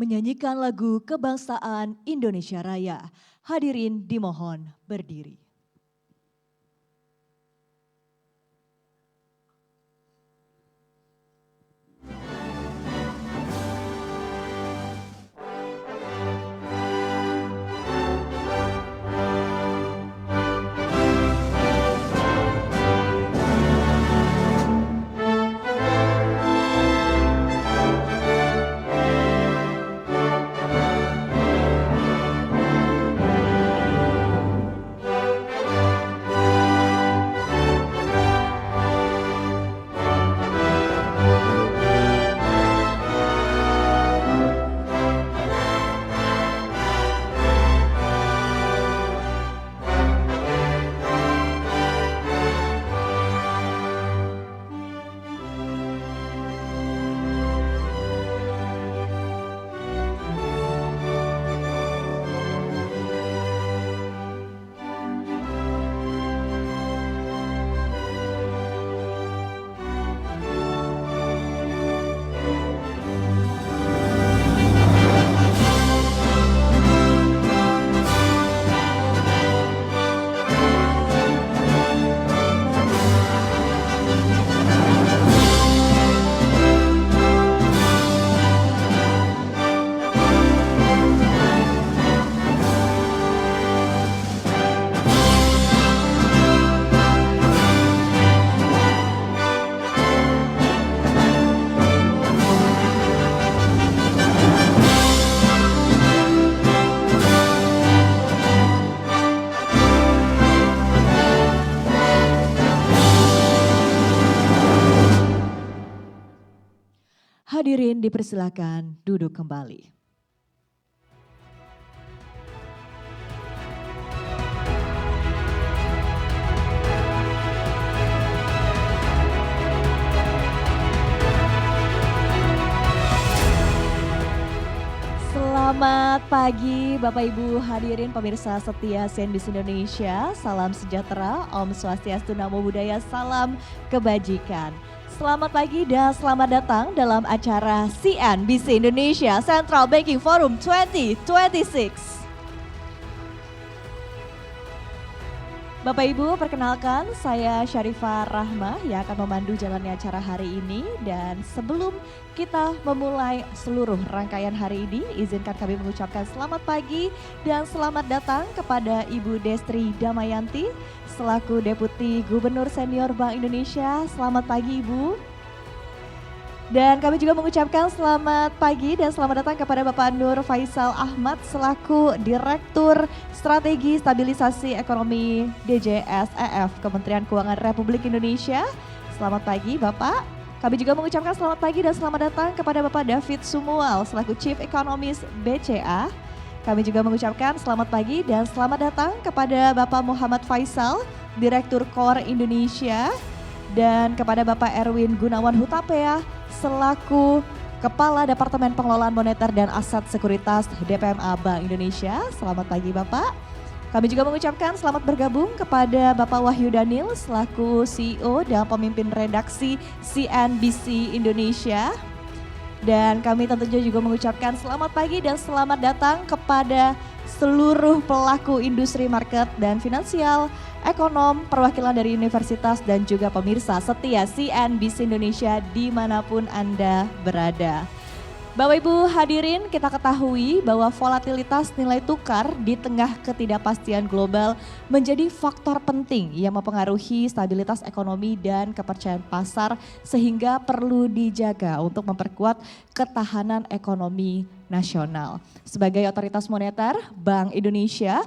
menyanyikan lagu kebangsaan Indonesia Raya. Hadirin dimohon berdiri. Hadirin dipersilakan duduk kembali. Selamat pagi Bapak Ibu hadirin pemirsa setia CNBC Indonesia. Salam sejahtera, Om Swastiastu, Namo Buddhaya, salam kebajikan. Selamat pagi dan selamat datang dalam acara CNBC Indonesia Central Banking Forum 2026. Bapak Ibu, perkenalkan saya Syarifah Rahmah yang akan memandu jalannya acara hari ini. Dan sebelum kita memulai seluruh rangkaian hari ini, izinkan kami mengucapkan selamat pagi dan selamat datang kepada Ibu Destri Damayanti selaku Deputi Gubernur Senior Bank Indonesia. Selamat pagi Ibu. Dan kami juga mengucapkan selamat pagi dan selamat datang kepada Bapak Nur Faisal Ahmad selaku Direktur Strategi Stabilisasi Ekonomi DJSEF Kementerian Keuangan Republik Indonesia. Selamat pagi Bapak. Kami juga mengucapkan selamat pagi dan selamat datang kepada Bapak David Sumual selaku Chief Economist BCA. Kami juga mengucapkan selamat pagi dan selamat datang kepada Bapak Muhammad Faisal, Direktur Core Indonesia. Dan kepada Bapak Erwin Gunawan Hutapea selaku Kepala Departemen Pengelolaan Moneter dan Aset Sekuritas DPMA Bank Indonesia. Selamat pagi Bapak. Kami juga mengucapkan selamat bergabung kepada Bapak Wahyu Daniel selaku CEO dan pemimpin redaksi CNBC Indonesia. Dan kami tentunya juga mengucapkan selamat pagi dan selamat datang kepada seluruh pelaku industri market dan finansial, ekonom, perwakilan dari universitas dan juga pemirsa setia CNBC Indonesia dimanapun Anda berada. Bapak Ibu hadirin, kita ketahui bahwa volatilitas nilai tukar di tengah ketidakpastian global menjadi faktor penting yang mempengaruhi stabilitas ekonomi dan kepercayaan pasar sehingga perlu dijaga untuk memperkuat ketahanan ekonomi nasional. Sebagai otoritas moneter, Bank Indonesia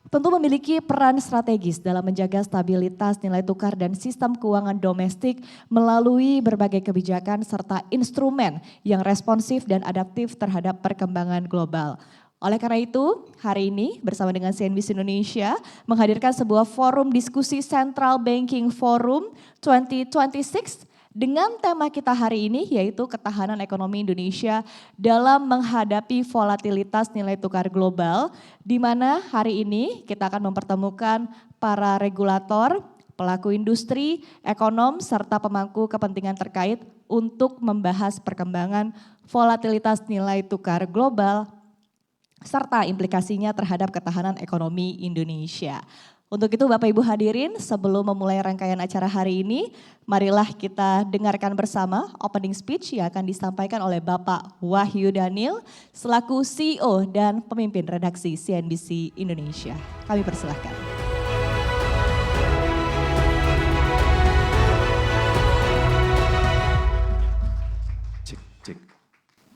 tentu memiliki peran strategis dalam menjaga stabilitas nilai tukar dan sistem keuangan domestik melalui berbagai kebijakan serta instrumen yang responsif dan adaptif terhadap perkembangan global. Oleh karena itu, hari ini bersama dengan CNBC Indonesia menghadirkan sebuah forum diskusi Central Banking Forum 2026 dengan tema kita hari ini yaitu ketahanan ekonomi Indonesia dalam menghadapi volatilitas nilai tukar global, di mana hari ini kita akan mempertemukan para regulator, pelaku industri, ekonom, serta pemangku kepentingan terkait untuk membahas perkembangan volatilitas nilai tukar global serta implikasinya terhadap ketahanan ekonomi Indonesia. Untuk itu Bapak Ibu hadirin, sebelum memulai rangkaian acara hari ini, marilah kita dengarkan bersama opening speech yang akan disampaikan oleh Bapak Wahyu Daniel selaku CEO dan pemimpin redaksi CNBC Indonesia. Kami persilahkan.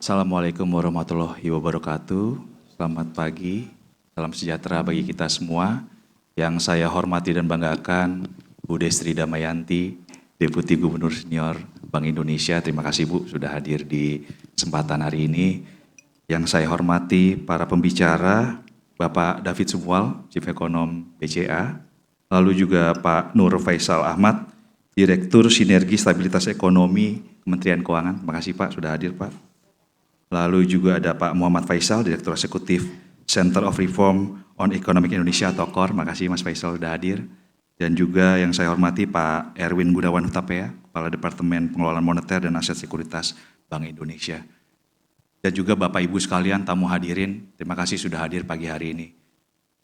Assalamualaikum warahmatullahi wabarakatuh. Selamat pagi, salam sejahtera bagi kita semua. Yang saya hormati dan banggakan Bu Destri Damayanti, Deputi Gubernur Senior Bank Indonesia. Terima kasih Bu sudah hadir di kesempatan hari ini. Yang saya hormati para pembicara, Bapak David Sumual, Chief Ekonom BCA. Lalu juga Pak Nur Faisal Ahmad, Direktur Sinergi Stabilitas Ekonomi Kementerian Keuangan. Terima kasih Pak sudah hadir Pak. Lalu juga ada Pak Muhammad Faisal, Direktur Eksekutif Center of Reform on Economic Indonesia atau KOR. Makasih Mas Faisal sudah hadir. Dan juga yang saya hormati Pak Erwin Gunawan Hutapea, Kepala Departemen Pengelolaan Moneter dan Aset Sekuritas Bank Indonesia. Dan juga Bapak Ibu sekalian tamu hadirin, terima kasih sudah hadir pagi hari ini.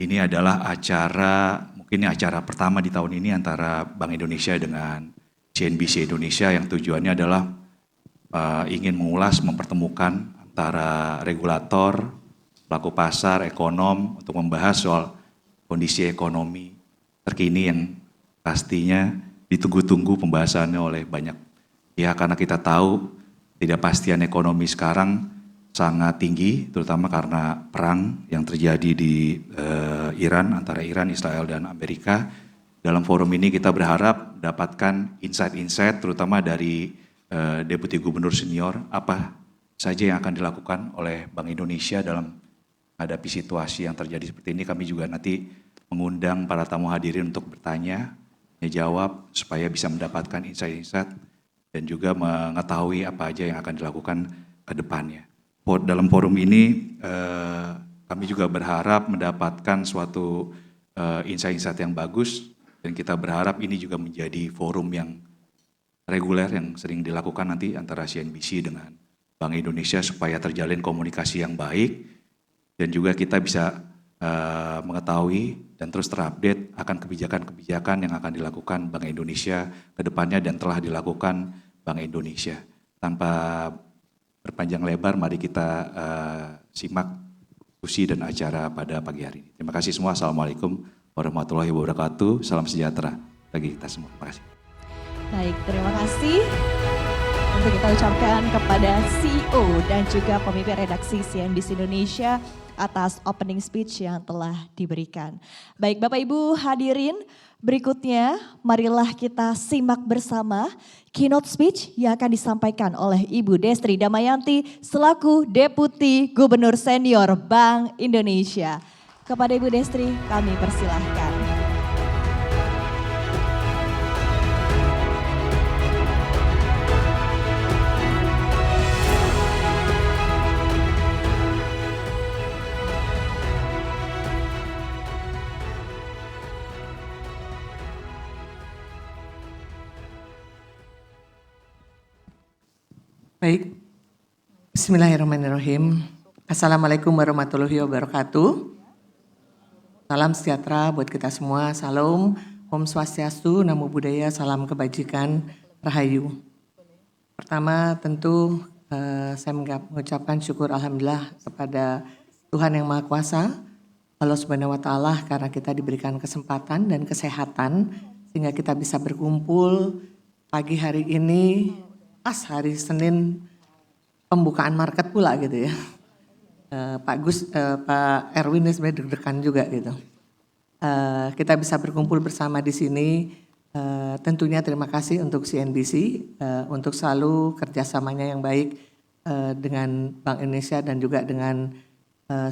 Ini adalah acara, mungkin ini acara pertama di tahun ini antara Bank Indonesia dengan CNBC Indonesia yang tujuannya adalah ingin mengulas, mempertemukan antara regulator, pelaku pasar, ekonom untuk membahas soal kondisi ekonomi terkini yang pastinya ditunggu-tunggu pembahasannya oleh banyak pihak karena kita tahu ketidakpastian ekonomi sekarang sangat tinggi terutama karena perang yang terjadi di Iran antara Iran, Israel dan Amerika. Dalam forum ini kita berharap mendapatkan insight-insight terutama dari Deputi Gubernur Senior apa saja yang akan dilakukan oleh Bank Indonesia dalam menghadapi situasi yang terjadi seperti ini. Kami juga nanti mengundang para tamu hadirin untuk bertanya, menjawab supaya bisa mendapatkan insight-insight dan juga mengetahui apa aja yang akan dilakukan ke depannya. Dalam forum ini kami juga berharap mendapatkan suatu insight-insight yang bagus dan kita berharap ini juga menjadi forum yang reguler yang sering dilakukan nanti antara CNBC dengan Bank Indonesia supaya terjalin komunikasi yang baik dan juga kita bisa mengetahui dan terus terupdate akan kebijakan-kebijakan yang akan dilakukan Bank Indonesia ke depannya dan telah dilakukan Bank Indonesia. Tanpa berpanjang lebar, mari kita simak diskusi dan acara pada pagi hari ini. Terima kasih semua. Assalamualaikum warahmatullahi wabarakatuh. Salam sejahtera bagi kita semua. Terima kasih. Baik, terima kasih. Untuk kita ucapkan kepada CEO dan juga pemimpin redaksi CNBC Indonesia atas opening speech yang telah diberikan. Baik Bapak Ibu hadirin, berikutnya marilah kita simak bersama keynote speech yang akan disampaikan oleh Ibu Destri Damayanti selaku Deputi Gubernur Senior Bank Indonesia. Kepada Ibu Destri kami persilahkan. Baik, bismillahirrahmanirrahim. Assalamualaikum warahmatullahi wabarakatuh. Salam sejahtera buat kita semua, salam, Om Swastiastu, Namo Buddhaya, salam kebajikan, Rahayu. Pertama tentu saya mengucapkan syukur Alhamdulillah kepada Tuhan Yang Maha Kuasa, Allah Subhanahu Wa Ta'ala karena kita diberikan kesempatan dan kesehatan sehingga kita bisa berkumpul pagi hari ini. Pas hari Senin pembukaan market pula gitu ya. Pak Erwin sebenarnya deg-degan juga gitu. Kita bisa berkumpul bersama di sini. Tentunya terima kasih untuk CNBC untuk selalu kerjasamanya yang baik dengan Bank Indonesia dan juga dengan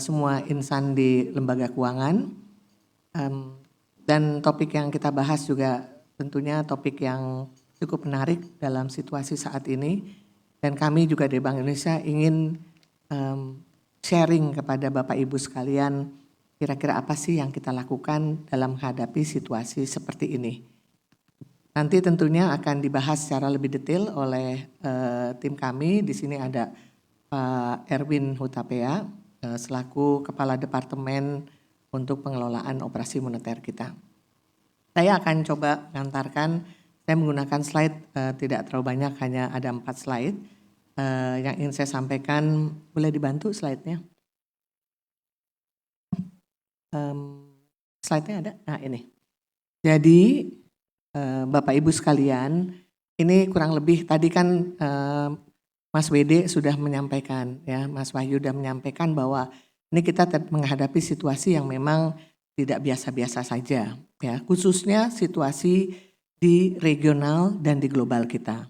semua insan di lembaga keuangan. Dan topik yang kita bahas juga tentunya topik yang cukup menarik dalam situasi saat ini dan kami juga dari Bank Indonesia ingin sharing kepada Bapak Ibu sekalian kira-kira apa sih yang kita lakukan dalam menghadapi situasi seperti ini. Nanti tentunya akan dibahas secara lebih detail oleh tim kami. Di sini ada Pak Erwin Hutapea selaku Kepala Departemen untuk Pengelolaan Operasi Moneter kita. Saya akan coba mengantarkan, saya menggunakan slide tidak terlalu banyak, hanya ada 4 slide. Yang ingin saya sampaikan, boleh dibantu slide-nya? Slide-nya ada? Nah ini. Jadi Bapak Ibu sekalian, ini kurang lebih tadi kan Mas WD sudah menyampaikan, ya Mas Wahyu sudah menyampaikan bahwa ini kita menghadapi situasi yang memang tidak biasa-biasa saja, ya khususnya situasi di regional dan di global kita.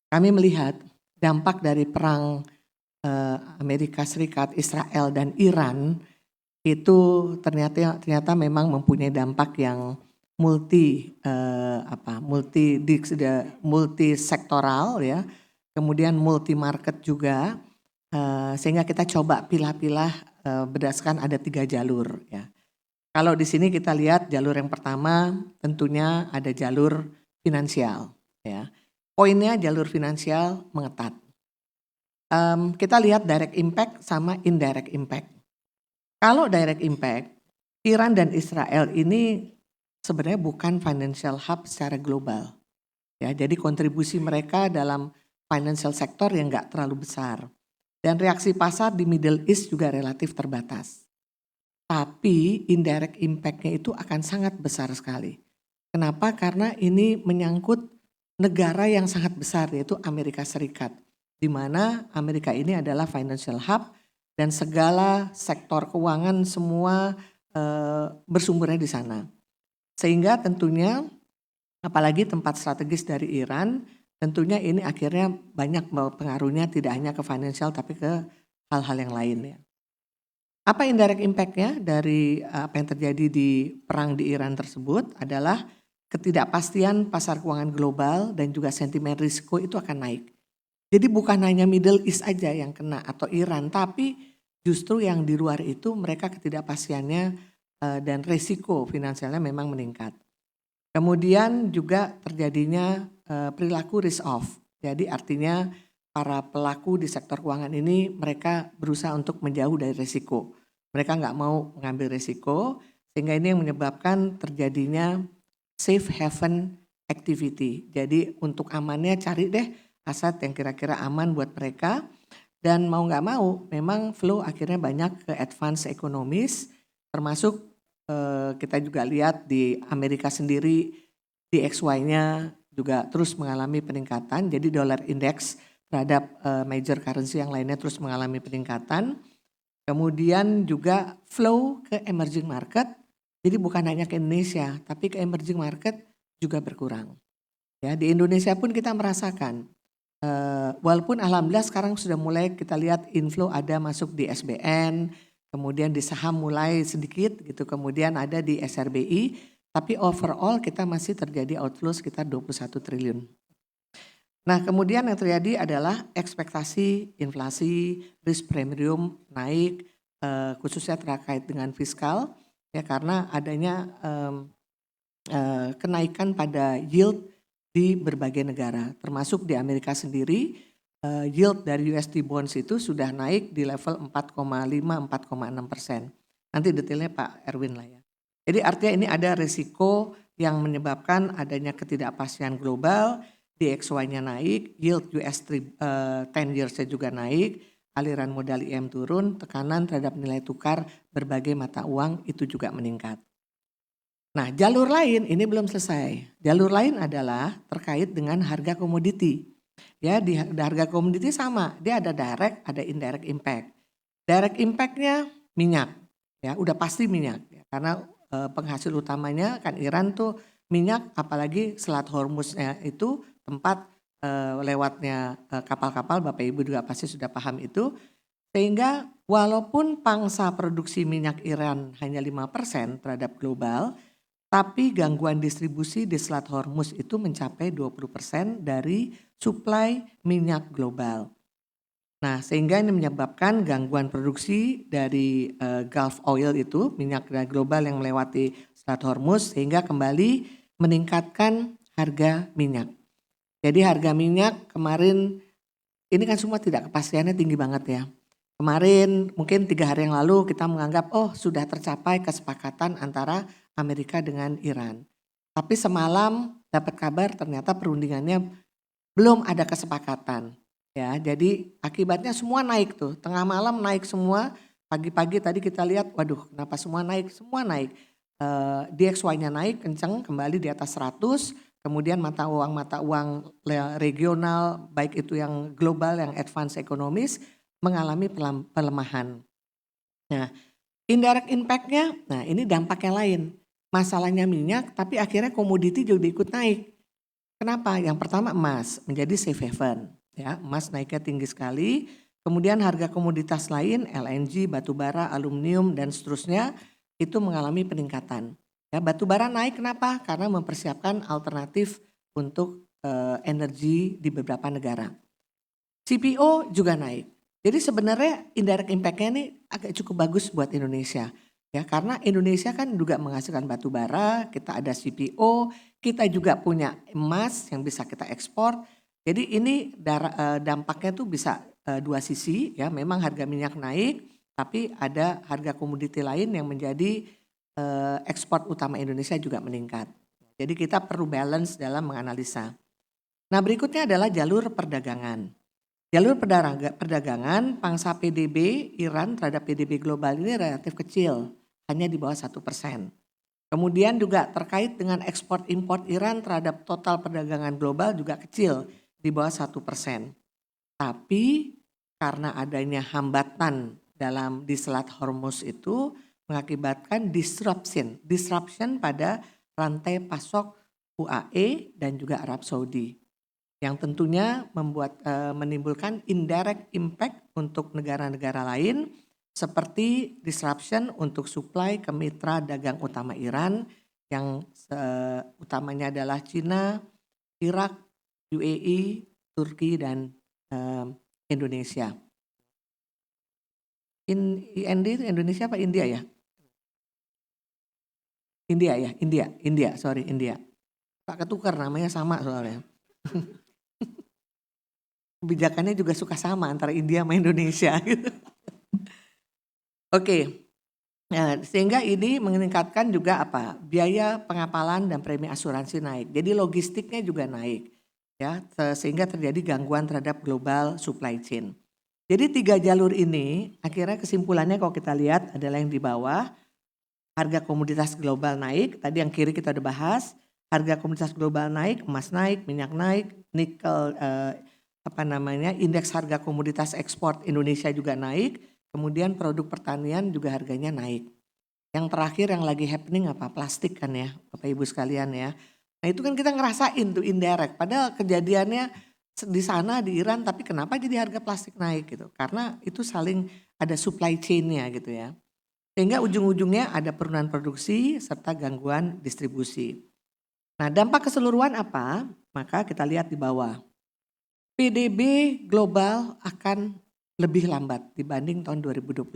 Kami melihat dampak dari perang Amerika Serikat, Israel dan Iran itu ternyata memang mempunyai dampak yang multi sektoral, ya, kemudian multi market juga, sehingga kita coba pilah-pilah berdasarkan ada 3 jalur, ya. Kalau di sini kita lihat jalur yang pertama tentunya ada jalur finansial, ya. Poinnya jalur finansial mengetat. Kita lihat direct impact sama indirect impact. Kalau direct impact, Iran dan Israel ini sebenarnya bukan financial hub secara global, ya. Jadi kontribusi mereka dalam financial sector yang nggak terlalu besar. Dan reaksi pasar di Middle East juga relatif terbatas. Tapi indirect impact-nya itu akan sangat besar sekali. Kenapa? Karena ini menyangkut negara yang sangat besar, yaitu Amerika Serikat. Di mana Amerika ini adalah financial hub dan segala sektor keuangan semua bersumbernya di sana. Sehingga tentunya apalagi tempat strategis dari Iran, tentunya ini akhirnya banyak pengaruhnya tidak hanya ke financial tapi ke hal-hal yang lain, ya. Apa indirect impact-nya dari apa yang terjadi di perang di Iran tersebut adalah ketidakpastian pasar keuangan global dan juga sentimen risiko itu akan naik. Jadi bukan hanya Middle East aja yang kena atau Iran, tapi justru yang di luar itu mereka ketidakpastiannya dan risiko finansialnya memang meningkat. Kemudian juga terjadinya perilaku risk off. Jadi artinya para pelaku di sektor keuangan ini mereka berusaha untuk menjauh dari risiko. Mereka nggak mau mengambil risiko, sehingga ini yang menyebabkan terjadinya safe haven activity. Jadi untuk amannya cari deh aset yang kira-kira aman buat mereka. Dan mau nggak mau memang flow akhirnya banyak ke advance economies, termasuk kita juga lihat di Amerika sendiri DXY-nya juga terus mengalami peningkatan. Jadi dollar index terhadap major currency yang lainnya terus mengalami peningkatan. Kemudian juga flow ke emerging market, jadi bukan hanya ke Indonesia, tapi ke emerging market juga berkurang. Ya, di Indonesia pun kita merasakan, walaupun alhamdulillah sekarang sudah mulai kita lihat inflow ada masuk di SBN, kemudian di saham mulai sedikit gitu, kemudian ada di SRBI, tapi overall kita masih terjadi outflow sekitar 21 triliun. Nah kemudian yang terjadi adalah ekspektasi inflasi, risk premium naik, khususnya terkait dengan fiskal, ya karena adanya kenaikan pada yield di berbagai negara, termasuk di Amerika sendiri, yield dari USD bonds itu sudah naik di level 4,5-4,6%. Nanti detailnya Pak Erwin lah ya. Jadi artinya ini ada risiko yang menyebabkan adanya ketidakpastian global, DXY-nya naik, yield US 10 years-nya juga naik, aliran modal IM turun, tekanan terhadap nilai tukar berbagai mata uang itu juga meningkat. Nah jalur lain ini belum selesai. Jalur lain adalah terkait dengan harga komoditi. Ya di harga komoditi sama, dia ada direct, ada indirect impact. Direct impact-nya minyak, ya udah pasti minyak, ya, karena penghasil utamanya kan Iran tuh minyak, apalagi Selat Hormuznya itu tempat lewatnya kapal-kapal, Bapak Ibu juga pasti sudah paham itu. Sehingga walaupun pangsa produksi minyak Iran hanya 5% terhadap global, tapi gangguan distribusi di Selat Hormuz itu mencapai 20% dari suplai minyak global. Nah sehingga ini menyebabkan gangguan produksi dari Gulf Oil itu, minyak global yang melewati Selat Hormuz, sehingga kembali meningkatkan harga minyak. Jadi harga minyak kemarin ini kan semua tidak kepastiannya tinggi banget ya. Kemarin mungkin 3 hari yang lalu kita menganggap sudah tercapai kesepakatan antara Amerika dengan Iran. Tapi semalam dapat kabar ternyata perundingannya belum ada kesepakatan. Ya, jadi akibatnya semua naik tuh. Tengah malam naik semua. Pagi-pagi tadi kita lihat, waduh kenapa semua naik? Semua naik. DXY-nya naik kencang kembali di atas 100. Kemudian mata uang regional baik itu yang global yang advance economies mengalami pelemahan. Nah, indirect impact-nya, nah ini dampaknya lain. Masalahnya minyak tapi akhirnya komoditi juga ikut naik. Kenapa? Yang pertama emas menjadi safe haven. Ya, emas naiknya tinggi sekali. Kemudian harga komoditas lain, LNG, batubara, aluminium dan seterusnya itu mengalami peningkatan. Ya, batubara naik kenapa? Karena mempersiapkan alternatif untuk energi di beberapa negara. CPO juga naik. Jadi sebenarnya indirect impact-nya ini agak cukup bagus buat Indonesia. Ya, karena Indonesia kan juga menghasilkan batu bara, kita ada CPO, kita juga punya emas yang bisa kita ekspor. Jadi ini dampaknya tuh bisa dua sisi ya, memang harga minyak naik, tapi ada harga komoditi lain yang menjadi ekspor utama Indonesia juga meningkat. Jadi kita perlu balance dalam menganalisa. Nah berikutnya adalah jalur perdagangan. Jalur perdagangan pangsa PDB Iran terhadap PDB global ini relatif kecil, hanya di bawah 1%. Kemudian juga terkait dengan ekspor impor Iran terhadap total perdagangan global juga kecil, di bawah 1%. Tapi karena adanya hambatan di Selat Hormuz itu mengakibatkan disruption pada rantai pasok UAE dan juga Arab Saudi. Yang tentunya menimbulkan indirect impact untuk negara-negara lain seperti disruption untuk supply ke mitra dagang utama Iran yang utamanya adalah Cina, Irak, UAE, Turki dan Indonesia. IND itu Indonesia apa India ya? India. Pak ketukar namanya sama soalnya. Kebijakannya juga suka sama antara India sama Indonesia gitu. Oke. Nah, sehingga ini meningkatkan juga biaya pengapalan dan premi asuransi naik. Jadi logistiknya juga naik ya, sehingga terjadi gangguan terhadap global supply chain. Jadi 3 jalur ini akhirnya kesimpulannya kalau kita lihat adalah yang di bawah, harga komoditas global naik, tadi yang kiri kita udah bahas, harga komoditas global naik, emas naik, minyak naik, nikel indeks harga komoditas ekspor Indonesia juga naik, kemudian produk pertanian juga harganya naik. Yang terakhir yang lagi happening plastik kan ya, Bapak Ibu sekalian ya. Nah itu kan kita ngerasain tuh indirect, padahal kejadiannya di sana di Iran, tapi kenapa jadi harga plastik naik gitu? Karena itu saling ada supply chain-nya gitu ya. Sehingga ujung-ujungnya ada penurunan produksi serta gangguan distribusi. Nah dampak keseluruhan apa? Maka kita lihat di bawah. PDB global akan lebih lambat dibanding tahun 2025.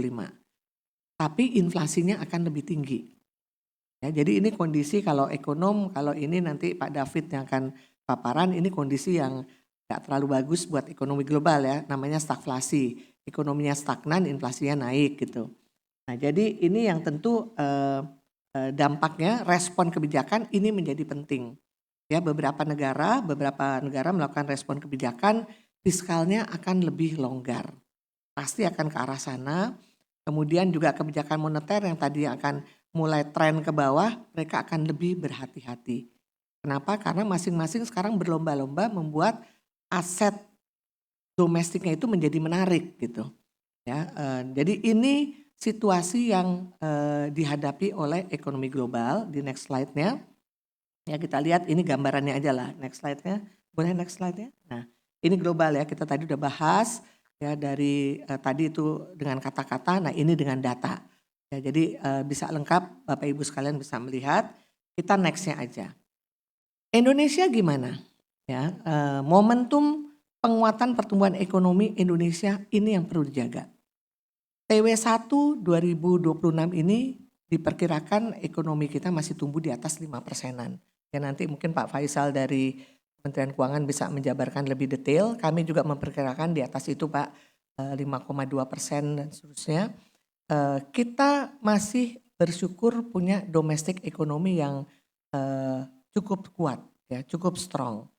Tapi inflasinya akan lebih tinggi. Ya, jadi ini kondisi kalau ini nanti Pak David yang akan paparan, ini kondisi yang gak terlalu bagus buat ekonomi global ya, namanya stagflasi. Ekonominya stagnan, inflasinya naik gitu. Nah jadi ini yang tentu dampaknya respon kebijakan ini menjadi penting. Ya, beberapa negara melakukan respon kebijakan fiskalnya akan lebih longgar. Pasti akan ke arah sana. Kemudian juga kebijakan moneter yang tadi akan mulai tren ke bawah, mereka akan lebih berhati-hati. Kenapa? Karena masing-masing sekarang berlomba-lomba membuat aset domestiknya itu menjadi menarik gitu. Ya, jadi ini situasi yang dihadapi oleh ekonomi global. Di next slide-nya. Ya kita lihat ini gambarannya aja lah, next slide-nya, boleh next slide-nya. Nah ini global ya, kita tadi udah bahas ya dari tadi itu dengan kata-kata, nah ini dengan data. Ya jadi bisa lengkap Bapak Ibu sekalian bisa melihat, kita next-nya aja. Indonesia gimana? Ya momentum penguatan pertumbuhan ekonomi Indonesia ini yang perlu dijaga. TW1 2026 ini diperkirakan ekonomi kita masih tumbuh di atas 5%-an. Ya nanti mungkin Pak Faisal dari Kementerian Keuangan bisa menjabarkan lebih detail. Kami juga memperkirakan di atas itu Pak 5,2% dan seterusnya. Kita masih bersyukur punya domestic ekonomi yang cukup kuat, ya cukup strong.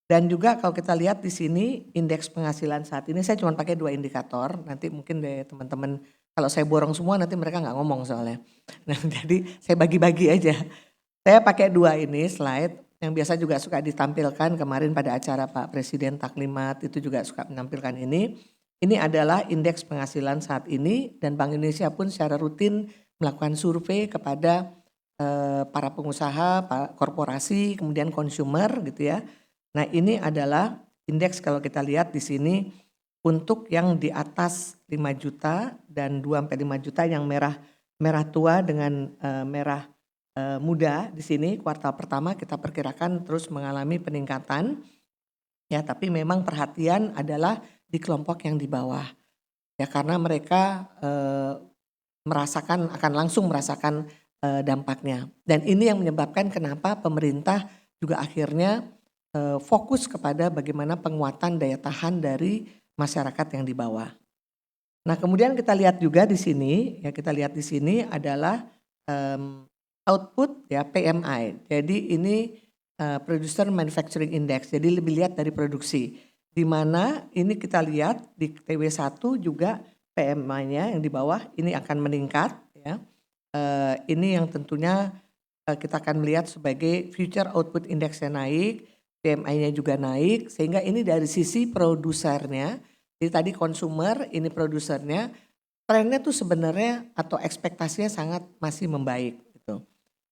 Dan juga kalau kita lihat di sini indeks penghasilan saat ini, saya cuma pakai 2 indikator. Nanti mungkin deh teman-teman, kalau saya borong semua nanti mereka nggak ngomong soalnya. Nah jadi saya bagi-bagi aja. Saya pakai 2 ini slide yang biasa juga suka ditampilkan kemarin pada acara Pak Presiden Taklimat itu juga suka menampilkan ini. Ini adalah indeks penghasilan saat ini dan Bank Indonesia pun secara rutin melakukan survei kepada para pengusaha, korporasi, kemudian consumer gitu ya. Nah ini adalah indeks kalau kita lihat di sini untuk yang di atas 5 juta dan 2-5 juta yang merah tua dengan merah muda di sini kuartal pertama kita perkirakan terus mengalami peningkatan. Ya tapi memang perhatian adalah di kelompok yang di bawah. Ya karena mereka akan langsung merasakan dampaknya. Dan ini yang menyebabkan kenapa pemerintah juga akhirnya fokus kepada bagaimana penguatan daya tahan dari masyarakat yang di bawah. Nah, kemudian kita lihat juga di sini, ya kita lihat di sini adalah output ya PMI. Jadi ini Producer Manufacturing Index. Jadi lebih lihat dari produksi. Di mana ini kita lihat di TW1 juga PMI-nya yang di bawah ini akan meningkat ya. Ini yang tentunya kita akan melihat sebagai future output index-nya naik. PMI-nya juga naik sehingga ini dari sisi produsernya, jadi tadi consumer ini produsernya, trennya tuh sebenarnya atau ekspektasinya sangat masih membaik gitu.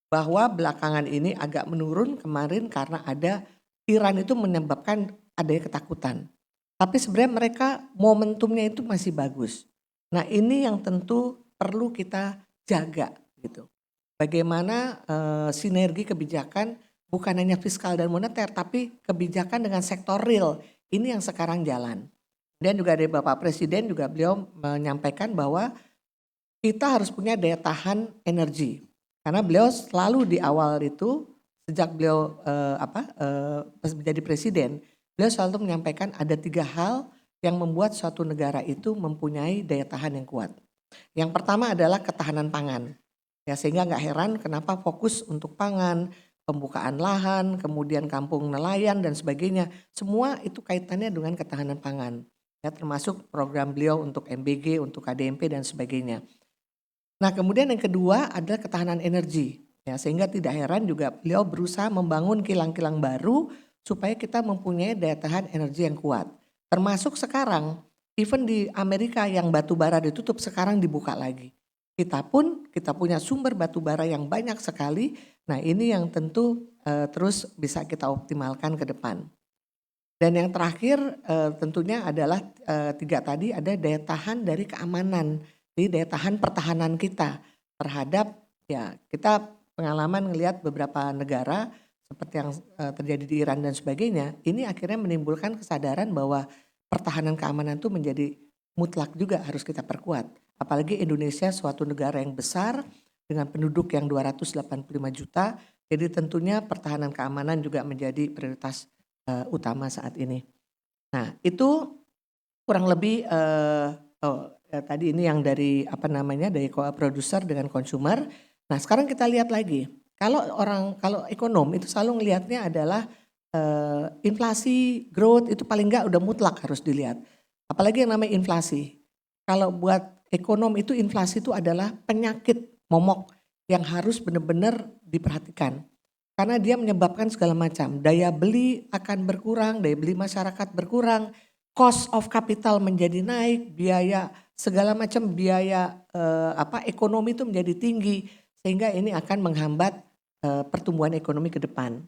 Bahwa belakangan ini agak menurun kemarin karena ada Iran itu menyebabkan adanya ketakutan. Tapi sebenarnya mereka momentumnya itu masih bagus. Nah ini yang tentu perlu kita jaga gitu. Bagaimana sinergi kebijakan bukan hanya fiskal dan moneter, tapi kebijakan dengan sektor real. Ini yang sekarang jalan. Dan juga dari Bapak Presiden juga beliau menyampaikan bahwa kita harus punya daya tahan energi. Karena beliau selalu di awal itu, sejak beliau menjadi presiden, beliau selalu menyampaikan ada 3 hal yang membuat suatu negara itu mempunyai daya tahan yang kuat. Yang pertama adalah ketahanan pangan. Ya, sehingga nggak heran kenapa fokus untuk pangan, pembukaan lahan, kemudian kampung nelayan dan sebagainya. Semua itu kaitannya dengan ketahanan pangan. Ya, termasuk program beliau untuk MBG, untuk KDMP dan sebagainya. Nah kemudian yang kedua adalah ketahanan energi. Ya, sehingga tidak heran juga beliau berusaha membangun kilang-kilang baru supaya kita mempunyai daya tahan energi yang kuat. Termasuk sekarang, even di Amerika yang batu bara ditutup sekarang dibuka lagi. Kita punya sumber batu bara yang banyak sekali. Nah ini yang tentu terus bisa kita optimalkan ke depan. Dan yang terakhir tentunya adalah 3 tadi ada daya tahan dari keamanan. Jadi daya tahan pertahanan kita terhadap ya kita pengalaman melihat beberapa negara seperti yang terjadi di Iran dan sebagainya. Ini akhirnya menimbulkan kesadaran bahwa pertahanan keamanan itu menjadi mutlak juga harus kita perkuat. Apalagi Indonesia suatu negara yang besar dengan penduduk yang 285 juta. Jadi tentunya pertahanan keamanan juga menjadi prioritas utama saat ini. Nah itu kurang lebih tadi ini yang dari dari produser dengan consumer. Nah sekarang kita lihat lagi. Kalau ekonom itu selalu ngelihatnya adalah inflasi, growth itu paling enggak udah mutlak harus dilihat. Apalagi yang namanya inflasi. Kalau buat ekonom itu inflasi itu adalah penyakit momok yang harus benar-benar diperhatikan. Karena dia menyebabkan segala macam. Daya beli akan berkurang, daya beli masyarakat berkurang, cost of capital menjadi naik, biaya segala macam biaya ekonomi itu menjadi tinggi. Sehingga ini akan menghambat pertumbuhan ekonomi ke depan.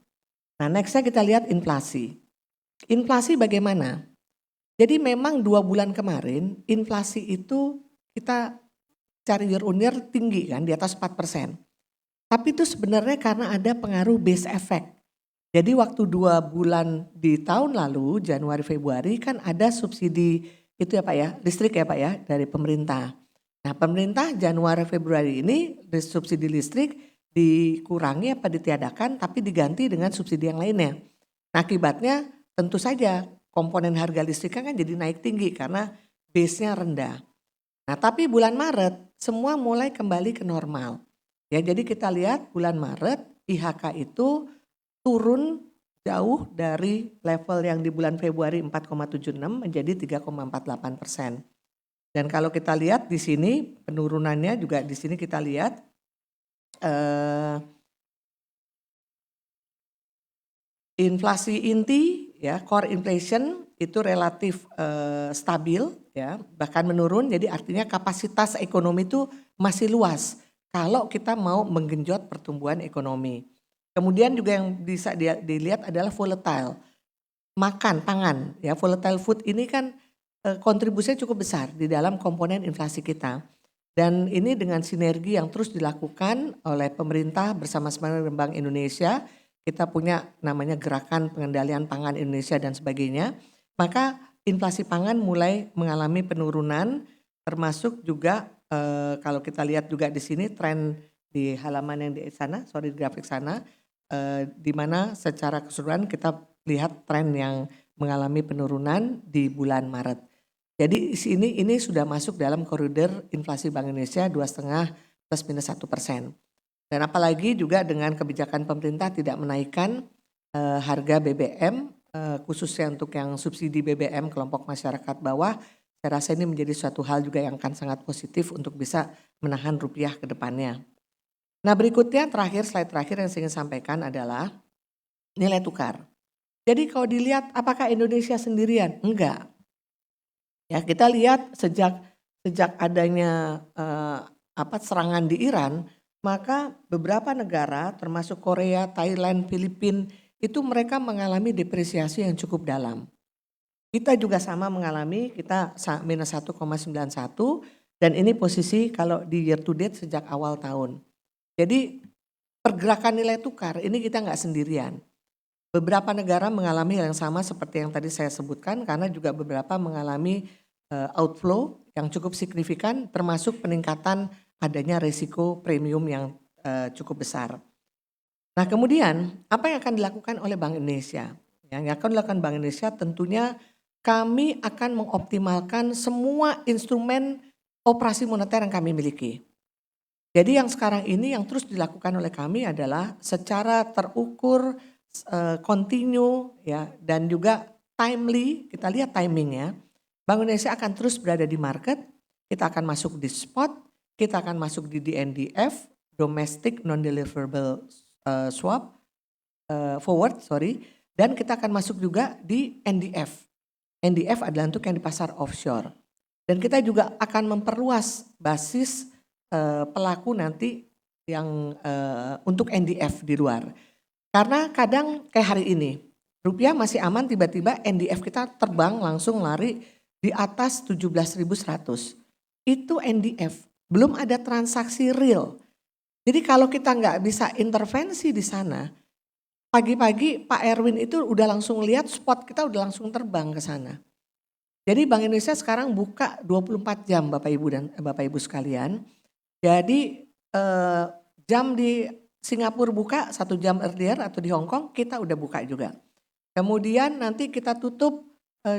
Nah nextnya kita lihat inflasi. Inflasi bagaimana? Jadi memang 2 bulan kemarin inflasi itu kita cari year on year tinggi kan di atas 4%. Tapi itu sebenarnya karena ada pengaruh base effect. Jadi waktu 2 bulan di tahun lalu Januari Februari kan ada subsidi itu ya Pak ya, listrik ya Pak ya dari pemerintah. Nah pemerintah Januari Februari ini subsidi listrik dikurangi apa ditiadakan tapi diganti dengan subsidi yang lainnya. Nah, akibatnya tentu saja komponen harga listriknya kan jadi naik tinggi karena base-nya rendah. Nah, tapi bulan Maret semua mulai kembali ke normal. Ya, jadi kita lihat bulan Maret IHK itu turun jauh dari level yang di bulan Februari 4,76 menjadi 3,48%. Dan kalau kita lihat di sini penurunannya juga di sini kita lihat inflasi inti ya core inflation itu relatif stabil ya bahkan menurun, jadi artinya kapasitas ekonomi itu masih luas kalau kita mau menggenjot pertumbuhan ekonomi. Kemudian juga yang bisa dilihat adalah volatile pangan ya, volatile food ini kan kontribusinya cukup besar di dalam komponen inflasi kita. Dan ini dengan sinergi yang terus dilakukan oleh pemerintah bersama-sama dengan Bank Indonesia, kita punya namanya Gerakan Pengendalian Pangan Indonesia dan sebagainya, maka inflasi pangan mulai mengalami penurunan, termasuk juga kalau kita lihat juga di sini tren di halaman yang di sana, di grafik sana, di mana secara keseluruhan kita lihat tren yang mengalami penurunan di bulan Maret. Jadi ini sudah masuk dalam koridor inflasi Bank Indonesia 2,5 plus minus 1%. Dan apalagi juga dengan kebijakan pemerintah tidak menaikkan harga BBM, khususnya untuk yang subsidi BBM kelompok masyarakat bawah, saya rasa ini menjadi suatu hal juga yang akan sangat positif untuk bisa menahan rupiah ke depannya. Nah, berikutnya slide terakhir yang saya ingin sampaikan adalah nilai tukar. Jadi kalau dilihat apakah Indonesia sendirian? Enggak. Ya, kita lihat sejak adanya serangan di Iran, maka beberapa negara termasuk Korea, Thailand, Filipina itu mereka mengalami depresiasi yang cukup dalam. Kita juga sama mengalami, kita minus 1,91 dan ini posisi kalau di year to date sejak awal tahun. Jadi pergerakan nilai tukar ini kita nggak sendirian. Beberapa negara mengalami hal yang sama seperti yang tadi saya sebutkan karena juga beberapa mengalami outflow yang cukup signifikan termasuk peningkatan adanya risiko premium yang cukup besar. Nah, kemudian apa yang akan dilakukan oleh Bank Indonesia? Yang akan dilakukan Bank Indonesia tentunya kami akan mengoptimalkan semua instrumen operasi moneter yang kami miliki. Jadi yang sekarang ini yang terus dilakukan oleh kami adalah secara terukur, continue ya dan juga timely, kita lihat timingnya. Bank Indonesia akan terus berada di market, kita akan masuk di spot, kita akan masuk di DNDF, domestic non-deliverable forward, dan kita akan masuk juga di NDF. NDF adalah untuk yang di pasar offshore. Dan kita juga akan memperluas basis pelaku nanti yang untuk NDF di luar. Karena kadang kayak hari ini, rupiah masih aman, tiba-tiba NDF kita terbang langsung lari di atas 17.100. Itu NDF, belum ada transaksi real. Jadi kalau kita nggak bisa intervensi di sana, pagi-pagi Pak Erwin itu udah langsung lihat spot kita udah langsung terbang ke sana. Jadi Bank Indonesia sekarang buka 24 jam Bapak Ibu dan Bapak Ibu sekalian. Jadi jam di Singapura buka 1 jam earlier atau di Hong Kong kita udah buka juga. Kemudian nanti kita tutup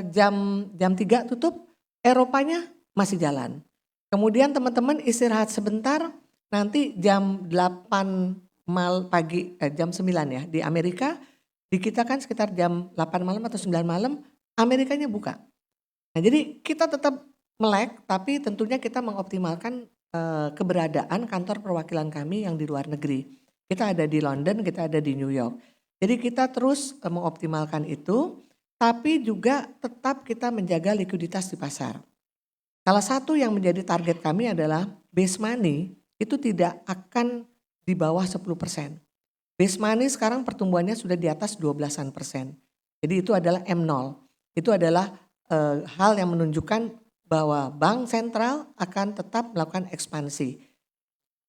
jam 3 tutup, Eropanya masih jalan. Kemudian teman-teman istirahat sebentar, nanti jam 8 pagi, jam 9 ya di Amerika, di kita kan sekitar jam 8 malam atau 9 malam, Amerikanya buka. Nah jadi kita tetap melek tapi tentunya kita mengoptimalkan keberadaan kantor perwakilan kami yang di luar negeri. Kita ada di London, kita ada di New York. Jadi kita terus mengoptimalkan itu, tapi juga tetap kita menjaga likuiditas di pasar. Salah satu yang menjadi target kami adalah base money itu tidak akan di bawah 10%. Base money sekarang pertumbuhannya sudah di atas 12%. Jadi itu adalah M0. Itu adalah hal yang menunjukkan bahwa bank sentral akan tetap melakukan ekspansi.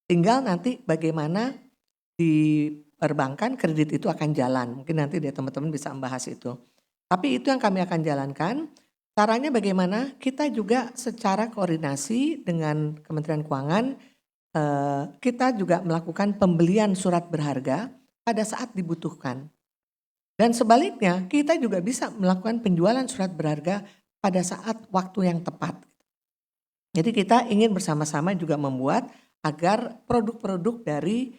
Tinggal nanti bagaimana di perbankan kredit itu akan jalan. Mungkin nanti teman-teman bisa membahas itu. Tapi itu yang kami akan jalankan. Caranya bagaimana? Kita juga secara koordinasi dengan Kementerian Keuangan kita juga melakukan pembelian surat berharga pada saat dibutuhkan. Dan sebaliknya kita juga bisa melakukan penjualan surat berharga pada saat waktu yang tepat. Jadi kita ingin bersama-sama juga membuat agar produk-produk dari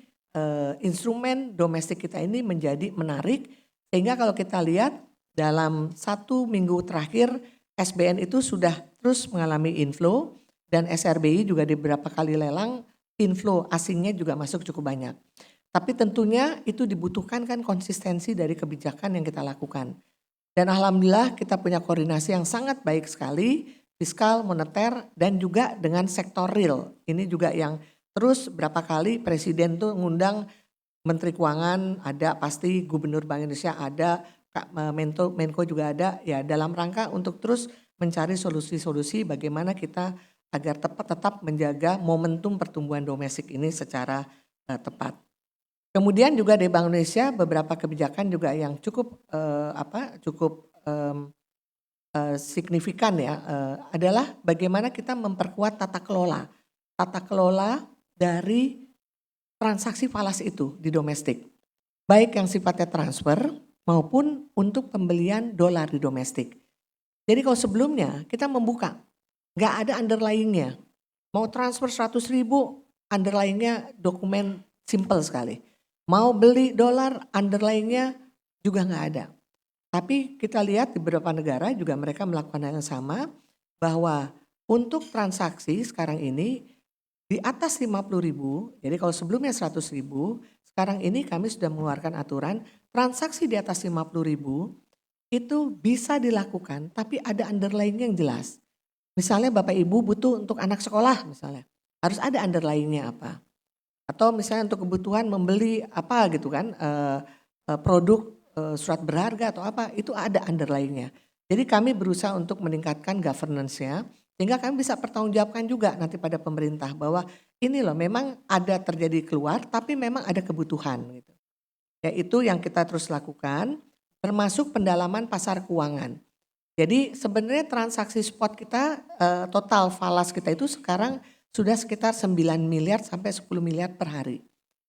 instrumen domestik kita ini menjadi menarik. Sehingga kalau kita lihat dalam 1 minggu terakhir SBN itu sudah terus mengalami inflow dan SRBI juga di beberapa kali lelang inflow asingnya juga masuk cukup banyak. Tapi tentunya itu dibutuhkan kan konsistensi dari kebijakan yang kita lakukan. Dan alhamdulillah kita punya koordinasi yang sangat baik sekali, fiskal, moneter, dan juga dengan sektor real. Ini juga yang terus berapa kali Presiden tuh ngundang Menteri Keuangan ada, pasti Gubernur Bank Indonesia ada, Menko juga ada, ya dalam rangka untuk terus mencari solusi-solusi bagaimana kita agar tetap menjaga momentum pertumbuhan domestik ini secara tepat. Kemudian juga di Bank Indonesia beberapa kebijakan juga yang cukup signifikan ya, adalah bagaimana kita memperkuat tata kelola dari transaksi falas itu di domestik. Baik yang sifatnya transfer maupun untuk pembelian dolar di domestik. Jadi kalau sebelumnya kita membuka, nggak ada underlyingnya. Mau transfer 100.000, underlyingnya dokumen simple sekali. Mau beli dolar, underlyingnya juga nggak ada. Tapi kita lihat di beberapa negara juga mereka melakukan hal yang sama, bahwa untuk transaksi sekarang ini di atas 50.000, jadi kalau sebelumnya 100.000, sekarang ini kami sudah mengeluarkan aturan transaksi di atas 50.000 itu bisa dilakukan tapi ada underlyingnya yang jelas. Misalnya Bapak Ibu butuh untuk anak sekolah misalnya, harus ada underlyingnya apa. Atau misalnya untuk kebutuhan membeli apa gitu kan, produk surat berharga atau apa, itu ada underlyingnya. Jadi kami berusaha untuk meningkatkan governance-nya, sehingga kami bisa pertanggungjawabkan juga nanti pada pemerintah bahwa ini loh memang ada terjadi keluar tapi memang ada kebutuhan gitu. Ya itu yang kita terus lakukan, termasuk pendalaman pasar keuangan. Jadi sebenarnya transaksi spot kita, total falas kita itu sekarang sudah sekitar 9 miliar sampai 10 miliar per hari.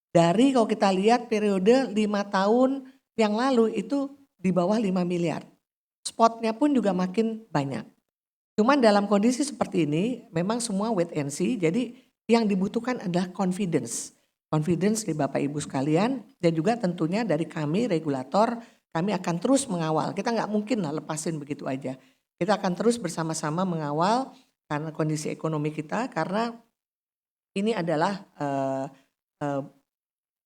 Dari kalau kita lihat periode 5 tahun yang lalu itu di bawah 5 miliar. Spotnya pun juga makin banyak. Cuman dalam kondisi seperti ini memang semua wait and see, jadi yang dibutuhkan adalah confidence. Confidence di Bapak Ibu sekalian dan juga tentunya dari kami regulator, kami akan terus mengawal. Kita nggak mungkin lah lepasin begitu aja. Kita akan terus bersama-sama mengawal karena kondisi ekonomi kita, karena ini adalah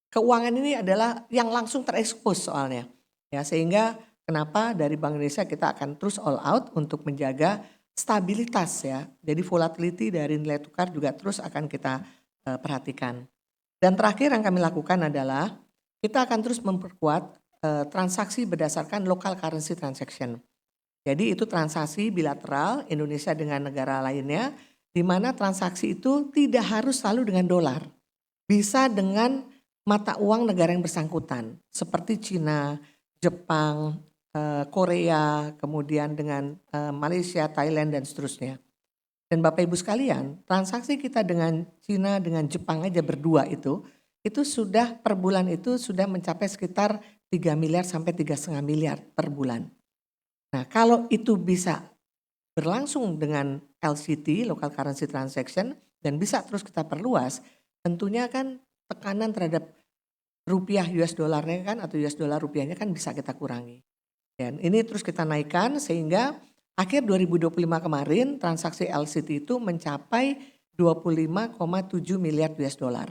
keuangan ini adalah yang langsung terekspos soalnya. Ya, sehingga kenapa dari Bank Indonesia kita akan terus all out untuk menjaga stabilitas ya. Jadi volatility dari nilai tukar juga terus akan kita perhatikan. Dan terakhir yang kami lakukan adalah kita akan terus memperkuat transaksi berdasarkan local currency transaction. Jadi itu transaksi bilateral Indonesia dengan negara lainnya, di mana transaksi itu tidak harus selalu dengan dolar. Bisa dengan mata uang negara yang bersangkutan, seperti Cina, Jepang, Korea, kemudian dengan Malaysia, Thailand dan seterusnya. Dan Bapak Ibu sekalian, transaksi kita dengan Cina, dengan Jepang aja berdua itu sudah per bulan itu sudah mencapai sekitar 3 miliar sampai 3,5 miliar per bulan. Nah kalau itu bisa berlangsung dengan LCT, local currency transaction, dan bisa terus kita perluas, tentunya kan tekanan terhadap rupiah US dollarnya kan atau US dollar rupiahnya kan bisa kita kurangi. Dan ini terus kita naikkan sehingga akhir 2025 kemarin transaksi LCT itu mencapai 25,7 miliar US dollar.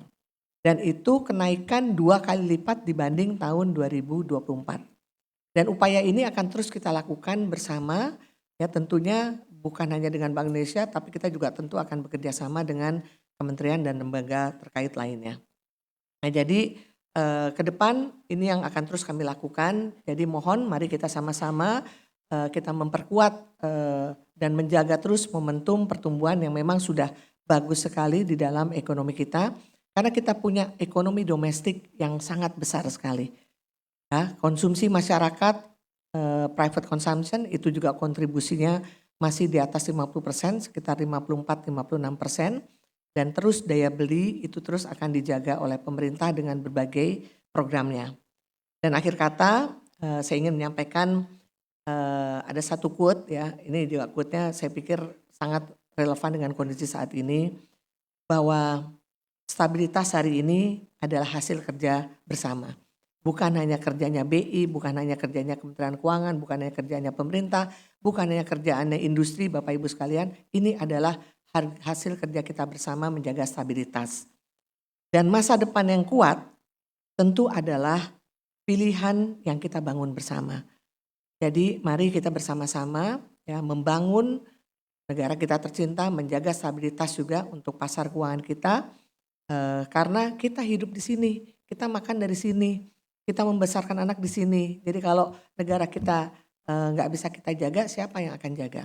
Dan itu kenaikan 2 kali lipat dibanding tahun 2024. Dan upaya ini akan terus kita lakukan bersama, ya tentunya bukan hanya dengan Bank Indonesia, tapi kita juga tentu akan bekerja sama dengan kementerian dan lembaga terkait lainnya. Nah jadi ke depan ini yang akan terus kami lakukan, jadi mohon mari kita sama-sama kita memperkuat dan menjaga terus momentum pertumbuhan yang memang sudah bagus sekali di dalam ekonomi kita. Karena kita punya ekonomi domestik yang sangat besar sekali. Ya, konsumsi masyarakat, private consumption itu juga kontribusinya masih di atas 50%, sekitar 54-56%. dan terus daya beli itu terus akan dijaga oleh pemerintah dengan berbagai programnya. Dan akhir kata saya ingin menyampaikan ada satu quote ya, ini juga quote-nya saya pikir sangat relevan dengan kondisi saat ini, bahwa stabilitas hari ini adalah hasil kerja bersama. Bukan hanya kerjanya BI, bukan hanya kerjanya Kementerian Keuangan, bukan hanya kerjanya pemerintah, bukan hanya kerjaannya industri, Bapak Ibu sekalian, ini adalah hasil kerja kita bersama menjaga stabilitas. Dan masa depan yang kuat tentu adalah pilihan yang kita bangun bersama. Jadi mari kita bersama-sama ya membangun negara kita tercinta, menjaga stabilitas juga untuk pasar keuangan kita, karena kita hidup di sini, kita makan dari sini, kita membesarkan anak di sini. Jadi kalau negara kita nggak bisa kita jaga, siapa yang akan jaga?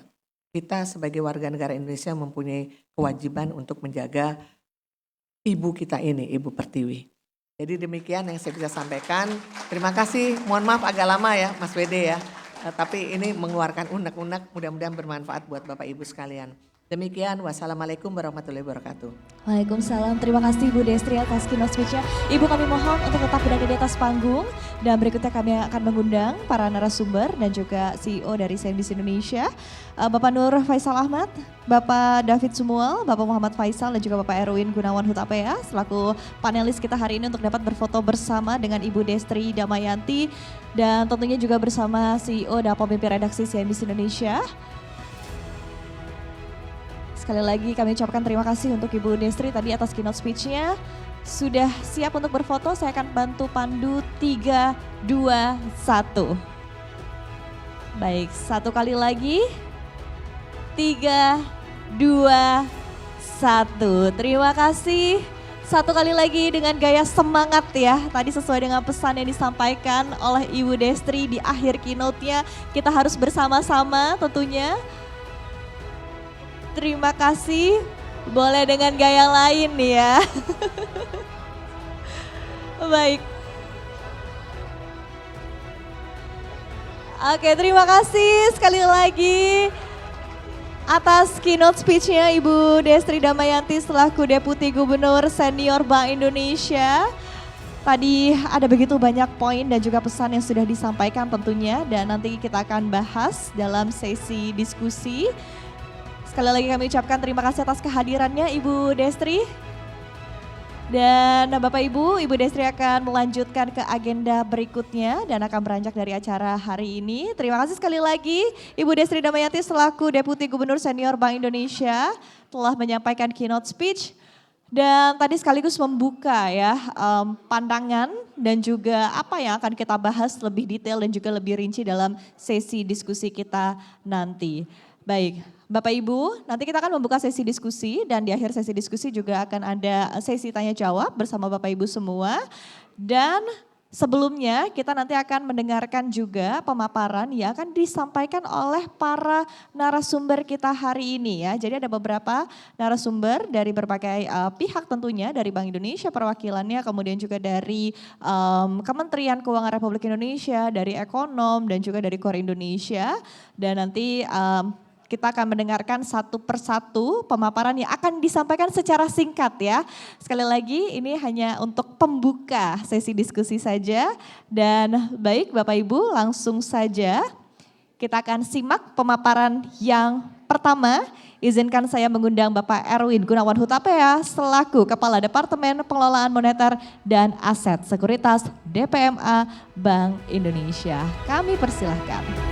Kita sebagai warga negara Indonesia mempunyai kewajiban untuk menjaga ibu kita ini, Ibu Pertiwi. Jadi demikian yang saya bisa sampaikan. Terima kasih, mohon maaf agak lama ya Mas Wede ya. Tapi ini mengeluarkan unek-unek, mudah-mudahan bermanfaat buat Bapak Ibu sekalian. Demikian, wassalamualaikum warahmatullahi wabarakatuh. Waalaikumsalam, terima kasih Bu Destri atas keynote speech-nya. Ibu kami mohon untuk tetap berada di atas panggung dan berikutnya kami akan mengundang para narasumber dan juga CEO dari CNBC Indonesia, Bapak Nur Faisal Ahmad, Bapak David Sumual, Bapak Muhammad Faisal dan juga Bapak Erwin Gunawan Hutapea selaku panelis kita hari ini untuk dapat berfoto bersama dengan Ibu Destri Damayanti dan tentunya juga bersama CEO dan pemimpin redaksi CNBC Indonesia. Sekali lagi kami ucapkan terima kasih untuk Ibu Destri tadi atas keynote speech-nya. Sudah siap untuk berfoto, saya akan bantu pandu 3, 2, 1. Baik, satu kali lagi. 3, 2, 1. Terima kasih. Satu kali lagi dengan gaya semangat ya. Tadi sesuai dengan pesan yang disampaikan oleh Ibu Destri di akhir keynote-nya. Kita harus bersama-sama tentunya. Terima kasih, boleh dengan gaya lain nih ya. Baik. Oke, terima kasih sekali lagi atas keynote speech-nya Ibu Destri Damayanti selaku Deputi Gubernur Senior Bank Indonesia. Tadi ada begitu banyak poin dan juga pesan yang sudah disampaikan tentunya dan nanti kita akan bahas dalam sesi diskusi. Sekali lagi kami ucapkan terima kasih atas kehadirannya Ibu Destri. Dan Bapak Ibu, Ibu Destri akan melanjutkan ke agenda berikutnya dan akan beranjak dari acara hari ini. Terima kasih sekali lagi Ibu Destri Damayanti selaku Deputi Gubernur Senior Bank Indonesia telah menyampaikan keynote speech. Dan tadi sekaligus membuka ya pandangan dan juga apa yang akan kita bahas lebih detail dan juga lebih rinci dalam sesi diskusi kita nanti. Baik, Bapak Ibu, nanti kita akan membuka sesi diskusi dan di akhir sesi diskusi juga akan ada sesi tanya jawab bersama Bapak Ibu semua. Dan sebelumnya kita nanti akan mendengarkan juga pemaparan yang akan disampaikan oleh para narasumber kita hari ini ya. Jadi ada beberapa narasumber dari berbagai pihak tentunya, dari Bank Indonesia perwakilannya, kemudian juga dari Kementerian Keuangan Republik Indonesia, dari Ekonom dan juga dari KOR Indonesia. Dan nanti kita akan mendengarkan satu persatu pemaparan yang akan disampaikan secara singkat ya. Sekali lagi ini hanya untuk pembuka sesi diskusi saja. Dan baik Bapak Ibu langsung saja kita akan simak pemaparan yang pertama. Izinkan saya mengundang Bapak Erwin Gunawan Hutapea selaku Kepala Departemen Pengelolaan Moneter dan Aset Sekuritas DPMA Bank Indonesia. Kami persilahkan.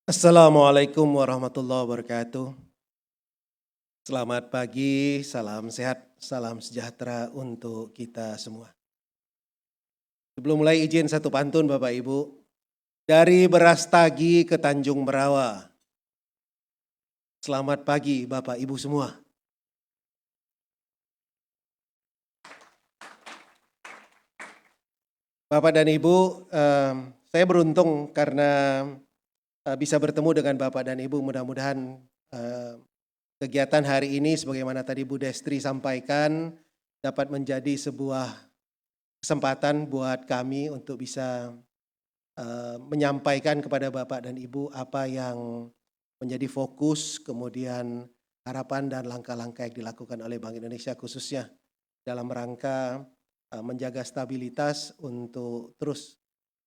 Assalamualaikum warahmatullahi wabarakatuh. Selamat pagi, salam sehat, salam sejahtera untuk kita semua. Sebelum mulai izin satu pantun Bapak Ibu. Dari Berastagi ke Tanjung Merawa. Selamat pagi Bapak Ibu semua. Bapak dan Ibu, saya beruntung karena bisa bertemu dengan Bapak dan Ibu, mudah-mudahan kegiatan hari ini sebagaimana tadi Bu Destri sampaikan dapat menjadi sebuah kesempatan buat kami untuk bisa menyampaikan kepada Bapak dan Ibu apa yang menjadi fokus, kemudian harapan dan langkah-langkah yang dilakukan oleh Bank Indonesia khususnya dalam rangka menjaga stabilitas untuk terus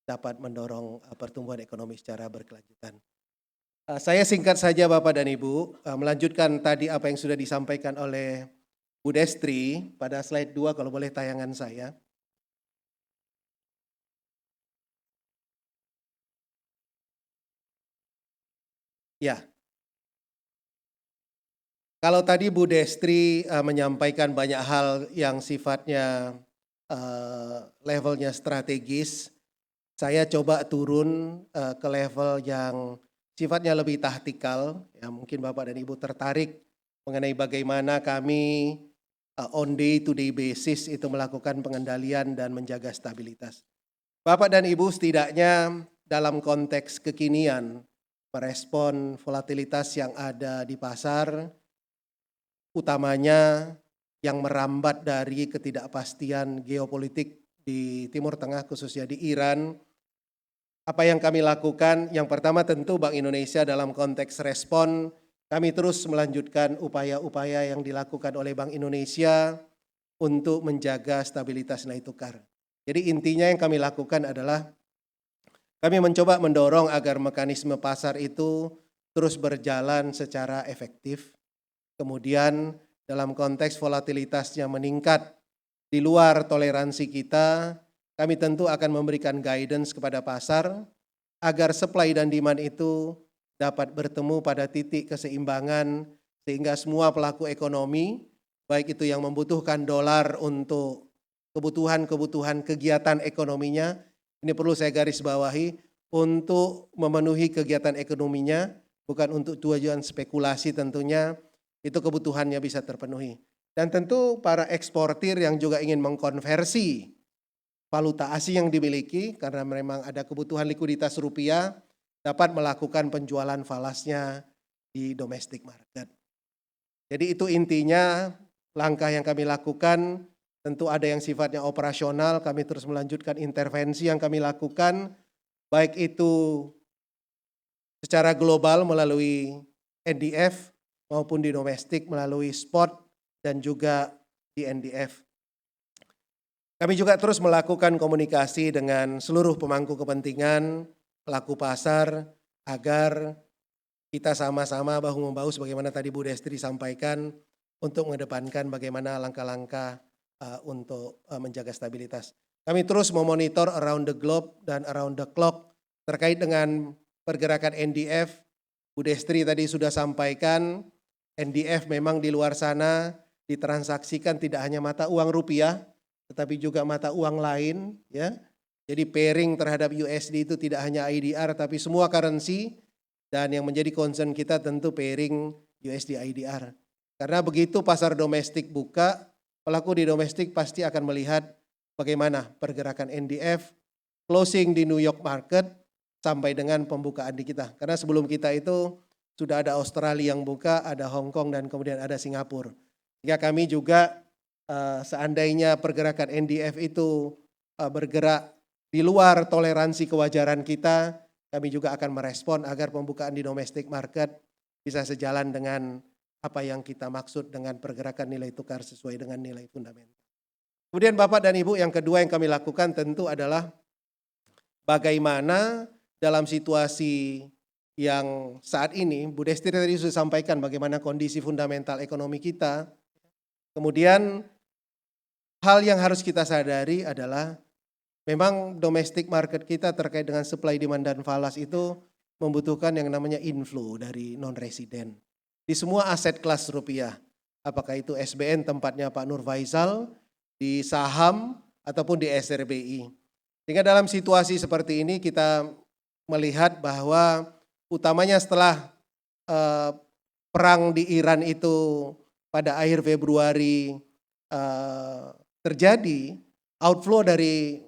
dapat mendorong pertumbuhan ekonomi secara berkelanjutan. Saya singkat saja Bapak dan Ibu, melanjutkan tadi apa yang sudah disampaikan oleh Bu Destri pada slide 2 kalau boleh tayangan saya. Ya, kalau tadi Bu Destri menyampaikan banyak hal yang sifatnya levelnya strategis, saya coba turun ke level yang sifatnya lebih taktikal. Ya, mungkin Bapak dan Ibu tertarik mengenai bagaimana kami on day-to-day basis itu melakukan pengendalian dan menjaga stabilitas. Bapak dan Ibu setidaknya dalam konteks kekinian merespon volatilitas yang ada di pasar, utamanya yang merambat dari ketidakpastian geopolitik di Timur Tengah khususnya di Iran. Apa yang kami lakukan? Yang pertama tentu Bank Indonesia dalam konteks respon, kami terus melanjutkan upaya-upaya yang dilakukan oleh Bank Indonesia untuk menjaga stabilitas nilai tukar. Jadi intinya yang kami lakukan adalah kami mencoba mendorong agar mekanisme pasar itu terus berjalan secara efektif. Kemudian dalam konteks volatilitasnya meningkat di luar toleransi kita, kami tentu akan memberikan guidance kepada pasar agar supply dan demand itu dapat bertemu pada titik keseimbangan sehingga semua pelaku ekonomi, baik itu yang membutuhkan dolar untuk kebutuhan kegiatan ekonominya, ini perlu saya garis bawahi, untuk memenuhi kegiatan ekonominya, bukan untuk tujuan spekulasi tentunya, itu kebutuhannya bisa terpenuhi. Dan tentu para eksportir yang juga ingin mengkonversi valuta asing yang dimiliki, karena memang ada kebutuhan likuiditas rupiah, dapat melakukan penjualan falasnya di domestic market. Jadi itu intinya langkah yang kami lakukan, tentu ada yang sifatnya operasional, kami terus melanjutkan intervensi yang kami lakukan, baik itu secara global melalui NDF, maupun di domestik melalui spot dan juga di NDF. Kami juga terus melakukan komunikasi dengan seluruh pemangku kepentingan, pelaku pasar, agar kita sama-sama bahu-membahu sebagaimana tadi Bu Destri sampaikan untuk mengedepankan bagaimana langkah-langkah untuk menjaga stabilitas. Kami terus memonitor around the globe dan around the clock terkait dengan pergerakan NDF. Bu Destri tadi sudah sampaikan, NDF memang di luar sana ditransaksikan tidak hanya mata uang rupiah, tetapi juga mata uang lain, ya. Jadi pairing terhadap USD itu tidak hanya IDR, tapi semua currency, dan yang menjadi concern kita tentu pairing USD IDR. Karena begitu pasar domestik buka, pelaku di domestik pasti akan melihat bagaimana pergerakan NDF, closing di New York market, sampai dengan pembukaan di kita. Karena sebelum kita itu sudah ada Australia yang buka, ada Hong Kong, dan kemudian ada Singapura. Jika kami juga seandainya pergerakan NDF itu bergerak di luar toleransi kewajaran kita, kami juga akan merespon agar pembukaan di domestic market bisa sejalan dengan apa yang kita maksud dengan pergerakan nilai tukar sesuai dengan nilai fundamental. Kemudian Bapak dan Ibu, yang kedua yang kami lakukan tentu adalah bagaimana dalam situasi yang saat ini, Bu Destri tadi sudah sampaikan bagaimana kondisi fundamental ekonomi kita. Kemudian hal yang harus kita sadari adalah memang domestic market kita terkait dengan supply demand dan falas itu membutuhkan yang namanya inflow dari non-resident. Di semua aset kelas rupiah, apakah itu SBN tempatnya Pak Nur Faisal, di saham ataupun di SRBI. Sehingga dalam situasi seperti ini kita melihat bahwa utamanya setelah perang di Iran itu pada akhir Februari terjadi, outflow dari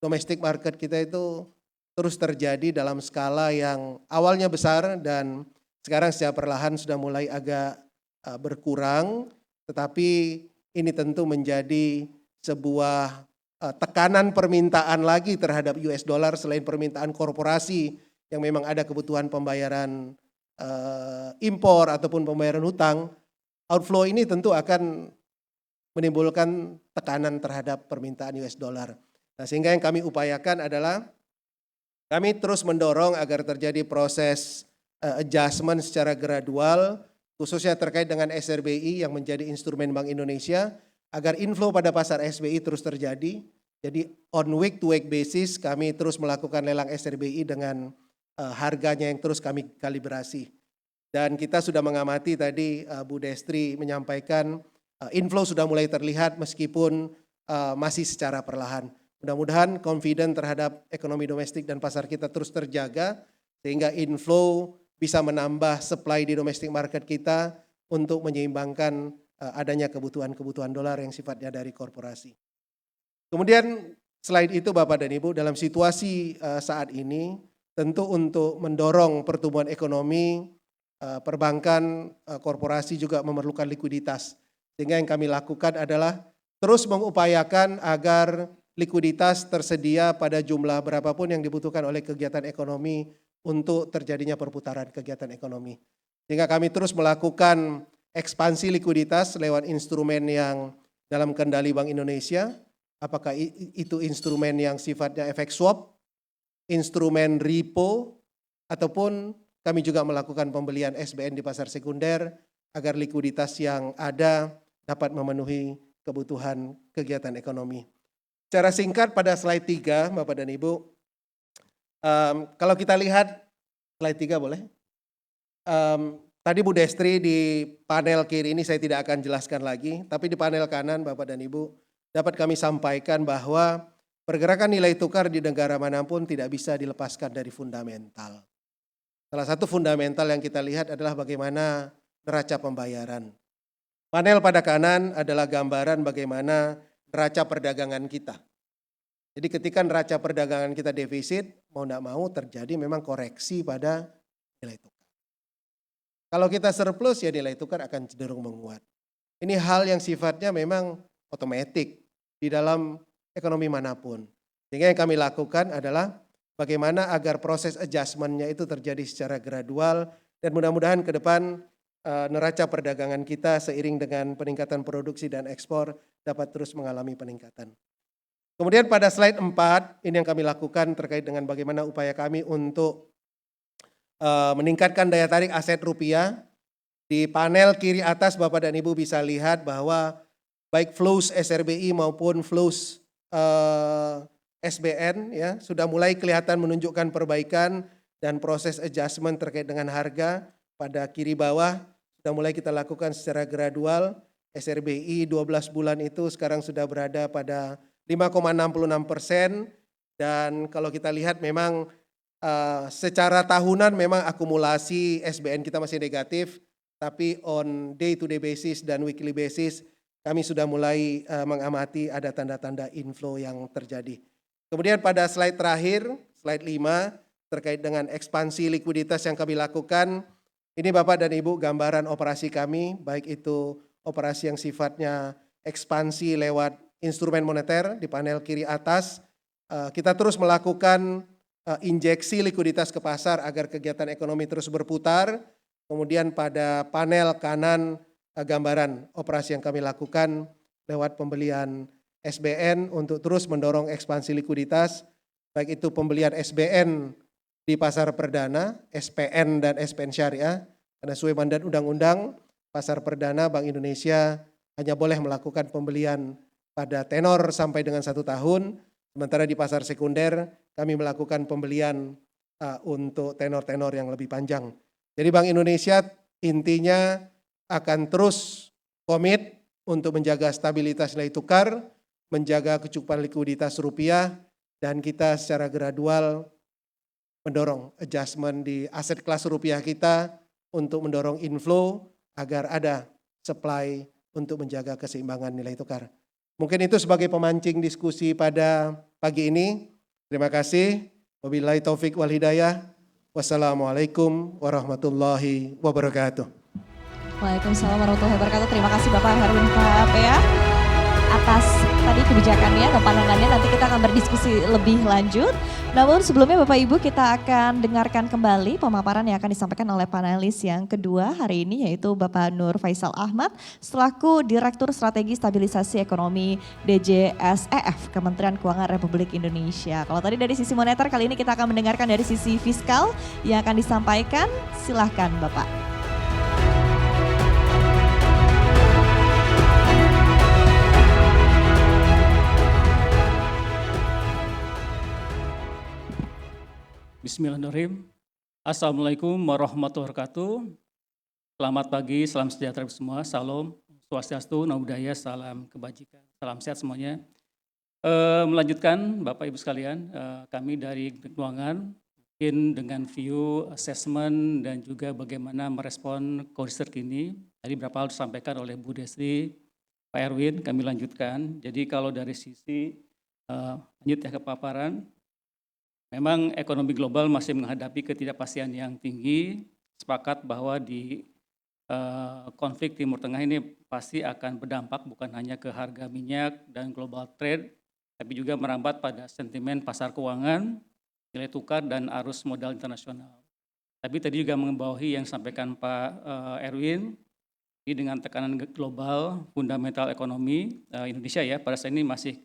domestic market kita itu terus terjadi dalam skala yang awalnya besar dan sekarang secara perlahan sudah mulai agak berkurang, tetapi ini tentu menjadi sebuah tekanan permintaan lagi terhadap US dollar selain permintaan korporasi yang memang ada kebutuhan pembayaran impor ataupun pembayaran hutang. Outflow ini tentu akan menimbulkan tekanan terhadap permintaan US dollar. Nah, sehingga yang kami upayakan adalah kami terus mendorong agar terjadi proses adjustment secara gradual, khususnya terkait dengan SRBI yang menjadi instrumen Bank Indonesia, agar inflow pada pasar SBI terus terjadi. Jadi on week to week basis kami terus melakukan lelang SRBI dengan harganya yang terus kami kalibrasi. Dan kita sudah mengamati tadi Bu Destri menyampaikan inflow sudah mulai terlihat meskipun masih secara perlahan. Mudah-mudahan confident terhadap ekonomi domestik dan pasar kita terus terjaga sehingga inflow bisa menambah supply di domestic market kita untuk menyeimbangkan adanya kebutuhan-kebutuhan dolar yang sifatnya dari korporasi. Kemudian selain itu Bapak dan Ibu, dalam situasi saat ini tentu untuk mendorong pertumbuhan ekonomi, perbankan, korporasi juga memerlukan likuiditas. Sehingga yang kami lakukan adalah terus mengupayakan agar likuiditas tersedia pada jumlah berapapun yang dibutuhkan oleh kegiatan ekonomi untuk terjadinya perputaran kegiatan ekonomi. Sehingga kami terus melakukan ekspansi likuiditas lewat instrumen yang dalam kendali Bank Indonesia, apakah itu instrumen yang sifatnya efek swap, instrumen repo, ataupun kami juga melakukan pembelian SBN di pasar sekunder agar likuiditas yang ada dapat memenuhi kebutuhan kegiatan ekonomi. Secara singkat pada slide 3 Bapak dan Ibu, kalau kita lihat slide 3 boleh? Tadi Bu Destri di panel kiri ini saya tidak akan jelaskan lagi, tapi di panel kanan Bapak dan Ibu dapat kami sampaikan bahwa pergerakan nilai tukar di negara manapun tidak bisa dilepaskan dari fundamental. Salah satu fundamental yang kita lihat adalah bagaimana neraca pembayaran. Panel pada kanan adalah gambaran bagaimana neraca perdagangan kita. Jadi ketika neraca perdagangan kita defisit, mau tidak mau terjadi memang koreksi pada nilai tukar. Kalau kita surplus ya nilai tukar akan cenderung menguat. Ini hal yang sifatnya memang otomatis di dalam ekonomi manapun. Sehingga yang kami lakukan adalah bagaimana agar proses adjustment-nya itu terjadi secara gradual dan mudah-mudahan ke depan neraca perdagangan kita seiring dengan peningkatan produksi dan ekspor dapat terus mengalami peningkatan. Kemudian pada slide 4 ini yang kami lakukan terkait dengan bagaimana upaya kami untuk meningkatkan daya tarik aset rupiah. Di panel kiri atas Bapak dan Ibu bisa lihat bahwa baik flows SRBI maupun flows SBN ya sudah mulai kelihatan menunjukkan perbaikan dan proses adjustment terkait dengan harga pada kiri bawah sudah mulai kita lakukan secara gradual. SRBI 12 bulan itu sekarang sudah berada pada 5,66% dan kalau kita lihat memang secara tahunan memang akumulasi SBN kita masih negatif, tapi on day to day basis dan weekly basis kami sudah mulai mengamati ada tanda-tanda inflow yang terjadi. Kemudian pada slide terakhir, slide 5 terkait dengan ekspansi likuiditas yang kami lakukan. Ini Bapak dan Ibu gambaran operasi kami, baik itu operasi yang sifatnya ekspansi lewat instrumen moneter di panel kiri atas. Kita terus melakukan injeksi likuiditas ke pasar agar kegiatan ekonomi terus berputar. Kemudian pada panel kanan gambaran operasi yang kami lakukan lewat pembelian SBN untuk terus mendorong ekspansi likuiditas, baik itu pembelian SBN di pasar perdana, SPN dan SPN syariah, karena sesuai mandat undang-undang pasar perdana Bank Indonesia hanya boleh melakukan pembelian pada tenor sampai dengan 1 tahun, sementara di pasar sekunder kami melakukan pembelian untuk tenor-tenor yang lebih panjang. Jadi Bank Indonesia intinya akan terus komit untuk menjaga stabilitas nilai tukar, menjaga kecukupan likuiditas rupiah, dan kita secara gradual mendorong adjustment di aset kelas rupiah kita untuk mendorong inflow agar ada supply untuk menjaga keseimbangan nilai tukar. Mungkin itu sebagai pemancing diskusi pada pagi ini. Terima kasih. Wabillahi taufik wal hidayah. Wassalamualaikum warahmatullahi wabarakatuh. Waalaikumsalam warahmatullahi wabarakatuh. Terima kasih Bapak Herwin Kapea atas tadi kebijakannya dan pandangannya. Nanti kita akan berdiskusi lebih lanjut. Namun sebelumnya Bapak Ibu, kita akan dengarkan kembali pemaparan yang akan disampaikan oleh panelis yang kedua hari ini, yaitu Bapak Nur Faisal Ahmad selaku Direktur Strategi Stabilisasi Ekonomi DJSEF Kementerian Keuangan Republik Indonesia. Kalau tadi dari sisi moneter, kali ini kita akan mendengarkan dari sisi fiskal yang akan disampaikan. Silahkan Bapak. Bismillahirrahmanirrahim. Assalamualaikum warahmatullahi wabarakatuh. Selamat pagi, salam sejahtera semua. Salam Swastiastu, Namo Buddhaya, salam kebajikan, salam sehat semuanya. Melanjutkan Bapak Ibu sekalian, kami dari Keuangan mungkin dengan view assessment dan juga bagaimana merespon kondisi terkini. Tadi beberapa hal disampaikan oleh Bu Destri, Pak Erwin, kami lanjutkan. Jadi kalau dari sisi lanjut ya ke paparan. Memang ekonomi global masih menghadapi ketidakpastian yang tinggi. Sepakat bahwa di konflik Timur Tengah ini pasti akan berdampak bukan hanya ke harga minyak dan global trade, tapi juga merambat pada sentimen pasar keuangan, nilai tukar dan arus modal internasional. Tapi tadi juga membawahi yang disampaikan Pak Erwin, ini dengan tekanan global, fundamental ekonomi Indonesia ya pada saat ini masih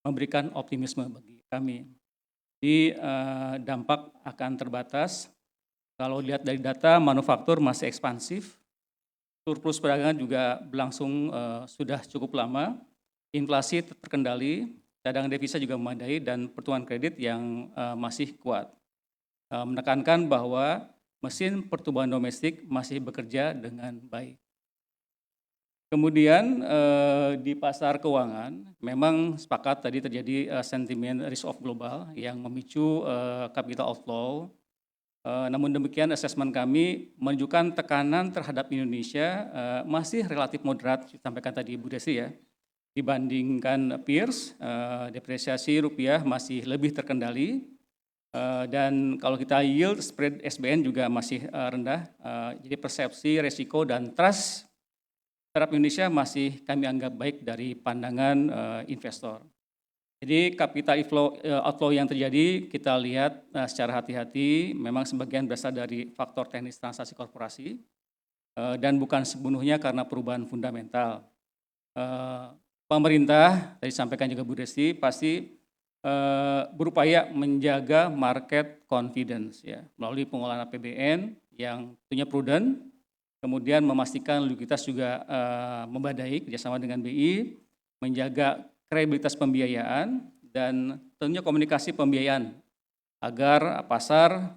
memberikan optimisme bagi kami. Jadi dampak akan terbatas. Kalau lihat dari data, manufaktur masih ekspansif, surplus perdagangan juga berlangsung sudah cukup lama, inflasi terkendali, cadangan devisa juga memadai, dan pertumbuhan kredit yang masih kuat. Menekankan bahwa mesin pertumbuhan domestik masih bekerja dengan baik. Kemudian di pasar keuangan memang sepakat tadi terjadi sentimen risk off global yang memicu capital outflow. Namun demikian asesmen kami menunjukkan tekanan terhadap Indonesia masih relatif moderat, disampaikan tadi Bu Desi ya. Dibandingkan peers, depresiasi rupiah masih lebih terkendali. Dan kalau kita yield spread SBN juga masih rendah. Jadi persepsi resiko dan trust terhadap Indonesia masih kami anggap baik dari pandangan investor. Jadi capital outflow yang terjadi kita lihat secara hati-hati, memang sebagian berasal dari faktor teknis transaksi korporasi dan bukan sepenuhnya karena perubahan fundamental. Pemerintah, tadi sampaikan juga Bu Desti, pasti berupaya menjaga market confidence ya melalui pengelolaan APBN yang tentunya prudent. Kemudian memastikan likuiditas juga memadai kerjasama dengan BI, menjaga kredibilitas pembiayaan, dan tentunya komunikasi pembiayaan agar pasar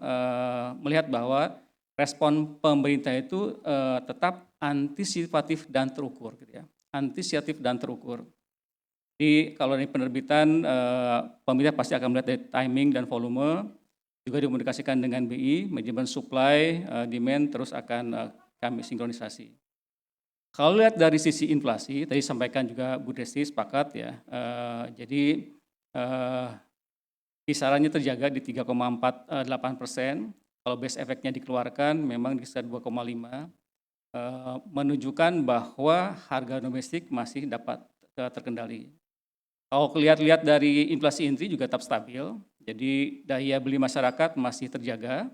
melihat bahwa respon pemerintah itu tetap antisipatif dan terukur. Gitu ya. Antisipatif dan terukur. Jadi kalau dari penerbitan, pemerintah pasti akan melihat dari timing dan volume, juga dikomunikasikan dengan BI, manajemen supply, demand terus akan kami sinkronisasi. Kalau lihat dari sisi inflasi, tadi sampaikan juga Bu Desti sepakat ya, jadi kisarannya terjaga di 3,48%, kalau base efeknya dikeluarkan memang di sekitar 2,5%, menunjukkan bahwa harga domestik masih dapat terkendali. Kalau lihat dari inflasi inti juga tetap stabil, jadi daya beli masyarakat masih terjaga,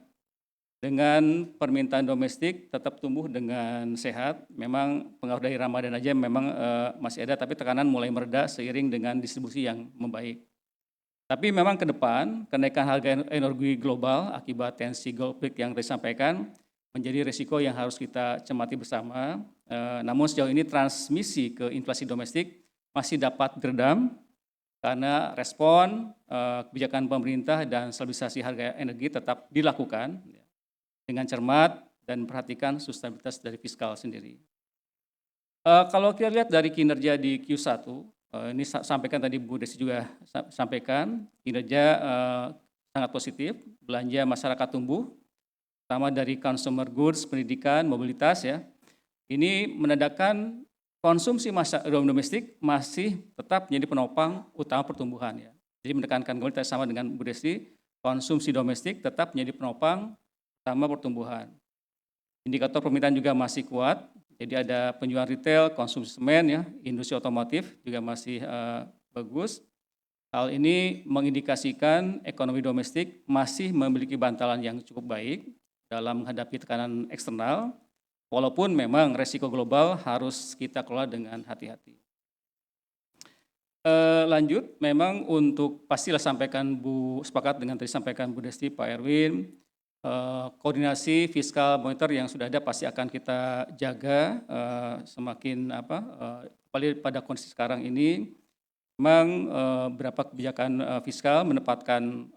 dengan permintaan domestik tetap tumbuh dengan sehat. Memang pengaruh dari Ramadan aja memang masih ada, tapi tekanan mulai mereda seiring dengan distribusi yang membaik. Tapi memang ke depan kenaikan harga energi global akibat tensi konflik yang disampaikan menjadi risiko yang harus kita cermati bersama. Namun sejauh ini transmisi ke inflasi domestik masih dapat diredam karena respon kebijakan pemerintah dan stabilisasi harga energi tetap dilakukan dengan cermat dan perhatikan sustainabilitas dari fiskal sendiri. Kalau kita lihat dari kinerja di Q1, ini sampaikan tadi Bu Desi juga sampaikan, kinerja sangat positif, belanja masyarakat tumbuh, pertama dari consumer goods, pendidikan, mobilitas ya. Ini menandakan konsumsi domestik masih tetap menjadi penopang utama pertumbuhan ya. Jadi menekankan kualitas sama dengan Bu Desi, konsumsi domestik tetap menjadi penopang utama pertumbuhan. Indikator permintaan juga masih kuat, Jadi ada penjualan retail, konsumsi semen ya, industri otomotif juga masih bagus. Hal ini mengindikasikan ekonomi domestik masih memiliki bantalan yang cukup baik dalam menghadapi tekanan eksternal, walaupun memang resiko global harus kita kelola dengan hati-hati. Lanjut, memang untuk pastilah sepakat dengan tadi sampaikan Bu Desti, Pak Erwin, koordinasi fiskal moneter yang sudah ada pasti akan kita jaga semakin pada kondisi sekarang ini. Memang beberapa kebijakan fiskal menempatkan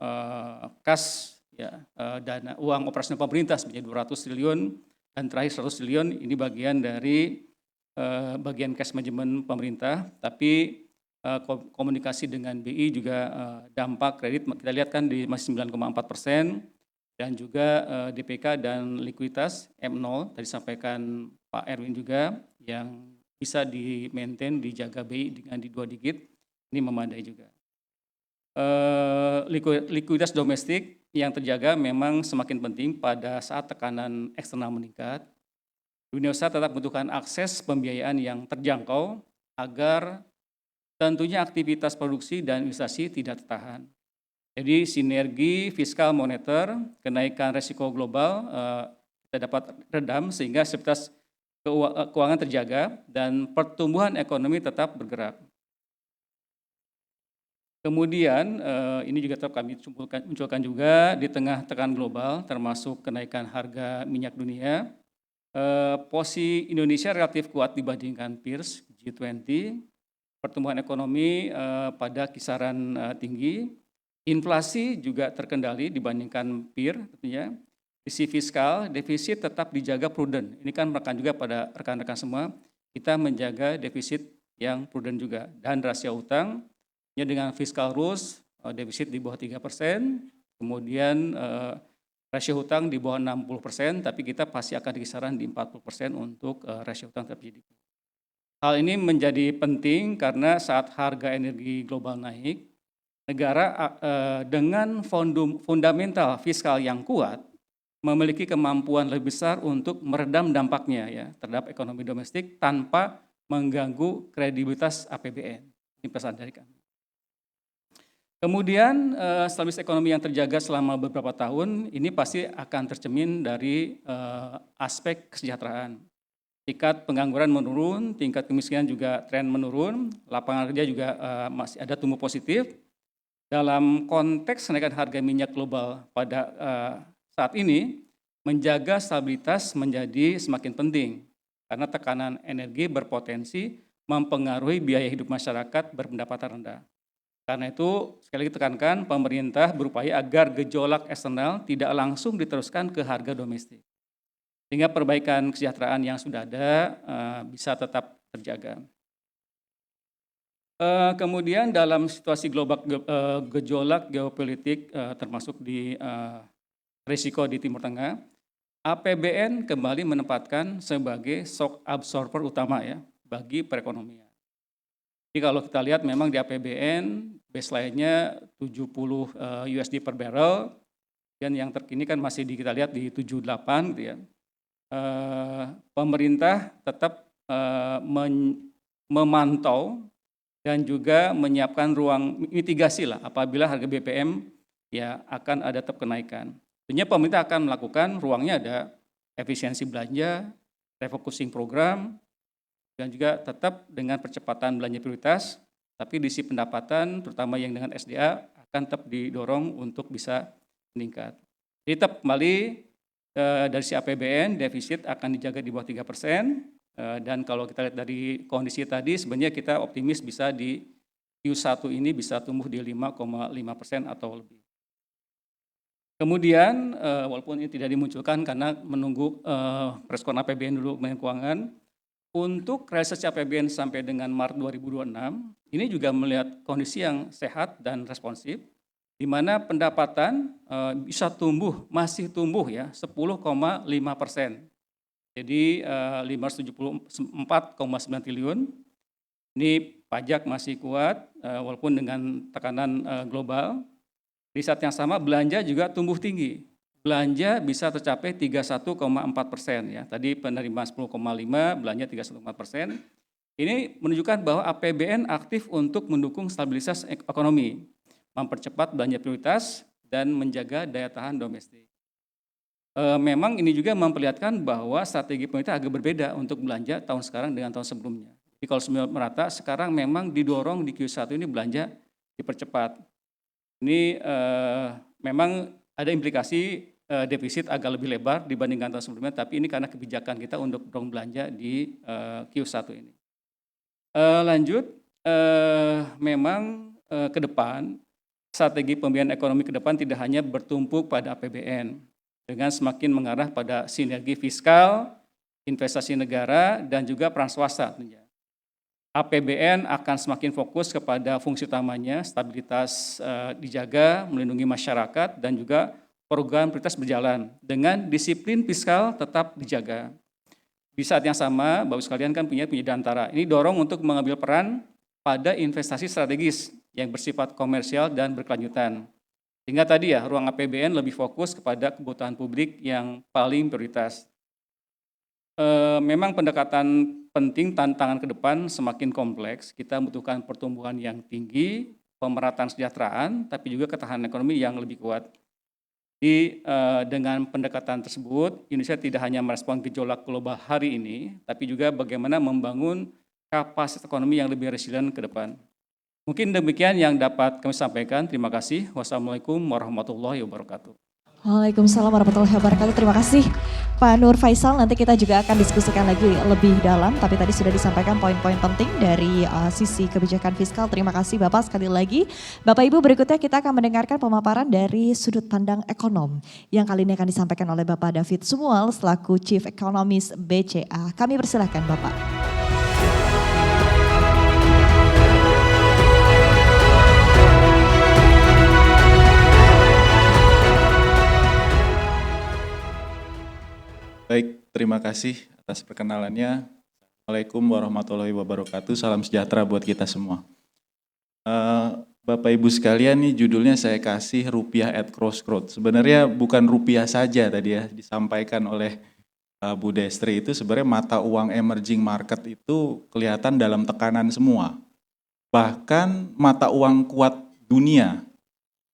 kas ya, dana uang operasional pemerintah sebanyak 200 triliun dan terakhir 100 triliun ini bagian dari bagian cash management pemerintah, tapi komunikasi dengan BI juga dampak kredit kita lihat kan di masih 9,4% dan juga DPK dan likuiditas M0 tadi sampaikan Pak Erwin juga yang bisa di-maintain dijaga BI dengan di 2 digit. Ini memadai juga. Likuiditas domestik yang terjaga memang semakin penting pada saat tekanan eksternal meningkat. Dunia usaha tetap membutuhkan akses pembiayaan yang terjangkau agar tentunya aktivitas produksi dan investasi tidak tertahan. Jadi sinergi fiskal moneter, kenaikan resiko global kita dapat redam sehingga stabilitas keuangan terjaga dan pertumbuhan ekonomi tetap bergerak. Kemudian ini juga tetap kami munculkan juga di tengah tekanan global termasuk kenaikan harga minyak dunia, posisi Indonesia relatif kuat dibandingkan peers G20, pertumbuhan ekonomi pada kisaran tinggi, inflasi juga terkendali dibandingkan peer tentunya, sisi fiskal defisit tetap dijaga prudent. Ini kan merekan juga pada rekan-rekan semua, kita menjaga defisit yang prudent juga dan rasio utang ya dengan fiscal rules defisit di bawah 3%, kemudian rasio hutang di bawah 60%, tapi kita pasti akan di kisaran di 40% untuk rasio hutang terhadap GDP. Hal ini menjadi penting karena saat harga energi global naik, negara dengan fundamental fiskal yang kuat memiliki kemampuan lebih besar untuk meredam dampaknya ya terhadap ekonomi domestik tanpa mengganggu kredibilitas APBN. Ini pesan dari kami. Kemudian stabilitas ekonomi yang terjaga selama beberapa tahun ini pasti akan tercermin dari aspek kesejahteraan. Tingkat pengangguran menurun, tingkat kemiskinan juga tren menurun, lapangan kerja juga masih ada tumbuh positif. Dalam konteks kenaikan harga minyak global pada saat ini, menjaga stabilitas menjadi semakin penting karena tekanan energi berpotensi mempengaruhi biaya hidup masyarakat berpendapatan rendah. Karena itu, sekali lagi tekankan, pemerintah berupaya agar gejolak eksternal tidak langsung diteruskan ke harga domestik. Sehingga perbaikan kesejahteraan yang sudah ada bisa tetap terjaga. Kemudian dalam situasi global gejolak geopolitik termasuk di risiko di Timur Tengah, APBN kembali menempatkan sebagai shock absorber utama ya bagi perekonomian. Jadi kalau kita lihat memang di APBN baseline-nya 70 USD per barrel, dan yang terkini kan masih kita lihat di 78 gitu ya. Pemerintah tetap memantau dan juga menyiapkan ruang mitigasi lah apabila harga BBM ya akan ada tetap kenaikan. Tentunya pemerintah akan melakukan ruangnya ada efisiensi belanja, refocusing program, dan juga tetap dengan percepatan belanja prioritas, tapi di sisi pendapatan terutama yang dengan SDA akan tetap didorong untuk bisa meningkat. Jadi tetap kembali dari si APBN defisit akan dijaga di bawah 3%, dan kalau kita lihat dari kondisi tadi sebenarnya kita optimis bisa di Q1 ini bisa tumbuh di 5,5% atau lebih. Kemudian walaupun ini tidak dimunculkan karena menunggu respon APBN dulu Kementerian Keuangan, untuk realisasi APBN sampai dengan Maret 2026, ini juga melihat kondisi yang sehat dan responsif, di mana pendapatan bisa masih tumbuh ya 10,5%. Jadi 574,9 triliun. Ini pajak masih kuat walaupun dengan tekanan global. Di saat yang sama belanja juga tumbuh tinggi. belanja bisa tercapai 31,4% ya. Tadi penerimaan 10,5, belanja 31,4%. Ini menunjukkan bahwa APBN aktif untuk mendukung stabilitas ekonomi, mempercepat belanja prioritas, dan menjaga daya tahan domestik. Memang ini juga memperlihatkan bahwa strategi pemerintah agak berbeda untuk belanja tahun sekarang dengan tahun sebelumnya. Jadi kalau semua merata, sekarang memang didorong di Q1 ini belanja dipercepat. Ini memang ada implikasi defisit agak lebih lebar dibandingkan tahun sebelumnya, tapi ini karena kebijakan kita untuk dorong belanja di Q1 ini. Lanjut, memang ke depan strategi pembiayaan ekonomi ke depan tidak hanya bertumpu pada APBN, dengan semakin mengarah pada sinergi fiskal, investasi negara, dan juga peran swasta tentunya. APBN akan semakin fokus kepada fungsi utamanya, stabilitas dijaga, melindungi masyarakat, dan juga program prioritas berjalan dengan disiplin fiskal tetap dijaga. Di saat yang sama, Bapak sekalian kan punya Dantara. Ini dorong untuk mengambil peran pada investasi strategis yang bersifat komersial dan berkelanjutan. Sehingga tadi ya, ruang APBN lebih fokus kepada kebutuhan publik yang paling prioritas. Memang pendekatan penting tantangan ke depan semakin kompleks. Kita membutuhkan pertumbuhan yang tinggi, pemerataan kesejahteraan, tapi juga ketahanan ekonomi yang lebih kuat. Dengan pendekatan tersebut, Indonesia tidak hanya merespon gejolak global hari ini, tapi juga bagaimana membangun kapasitas ekonomi yang lebih resilient ke depan. Mungkin demikian yang dapat kami sampaikan. Terima kasih. Wassalamualaikum warahmatullahi wabarakatuh. Waalaikumsalam warahmatullahi wabarakatuh. Terima kasih Pak Nur Faisal. Nanti kita juga akan diskusikan lagi lebih dalam, tapi tadi sudah disampaikan poin-poin penting dari sisi kebijakan fiskal. Terima kasih Bapak sekali lagi. Bapak Ibu, berikutnya kita akan mendengarkan pemaparan dari sudut pandang ekonom yang kali ini akan disampaikan oleh Bapak David Sumual selaku Chief Economist BCA. Kami persilahkan Bapak. Baik, terima kasih atas perkenalannya. Assalamualaikum warahmatullahi wabarakatuh. Salam sejahtera buat kita semua. Bapak Ibu sekalian, nih judulnya saya kasih rupiah at crossroads. Sebenarnya bukan rupiah saja tadi ya, disampaikan oleh Bu Destri itu sebenarnya mata uang emerging market itu kelihatan dalam tekanan semua. Bahkan mata uang kuat dunia.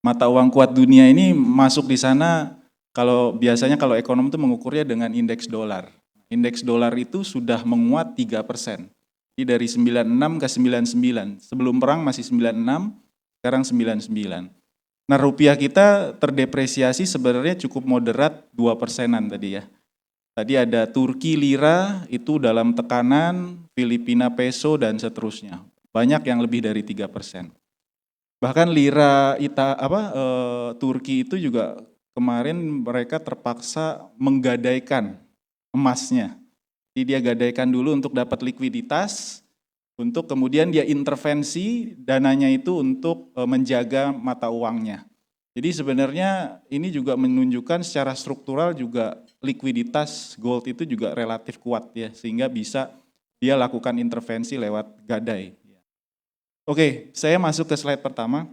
Mata uang kuat dunia ini masuk di sana. Kalau biasanya kalau ekonom itu mengukurnya dengan indeks dolar. Indeks dolar itu sudah menguat 3%. Jadi dari 96 ke 99. Sebelum perang masih 96, sekarang 99. Nah rupiah kita terdepresiasi sebenarnya cukup moderat 2%-an tadi ya. Tadi ada Turki lira itu dalam tekanan, Filipina peso dan seterusnya. Banyak yang lebih dari 3%. Bahkan lira Turki itu juga kemarin mereka terpaksa menggadaikan emasnya. Jadi dia gadaikan dulu untuk dapat likuiditas, untuk kemudian dia intervensi dananya itu untuk menjaga mata uangnya. Jadi sebenarnya ini juga menunjukkan secara struktural juga likuiditas gold itu juga relatif kuat ya, sehingga bisa dia lakukan intervensi lewat gadai. Oke, saya masuk ke slide pertama.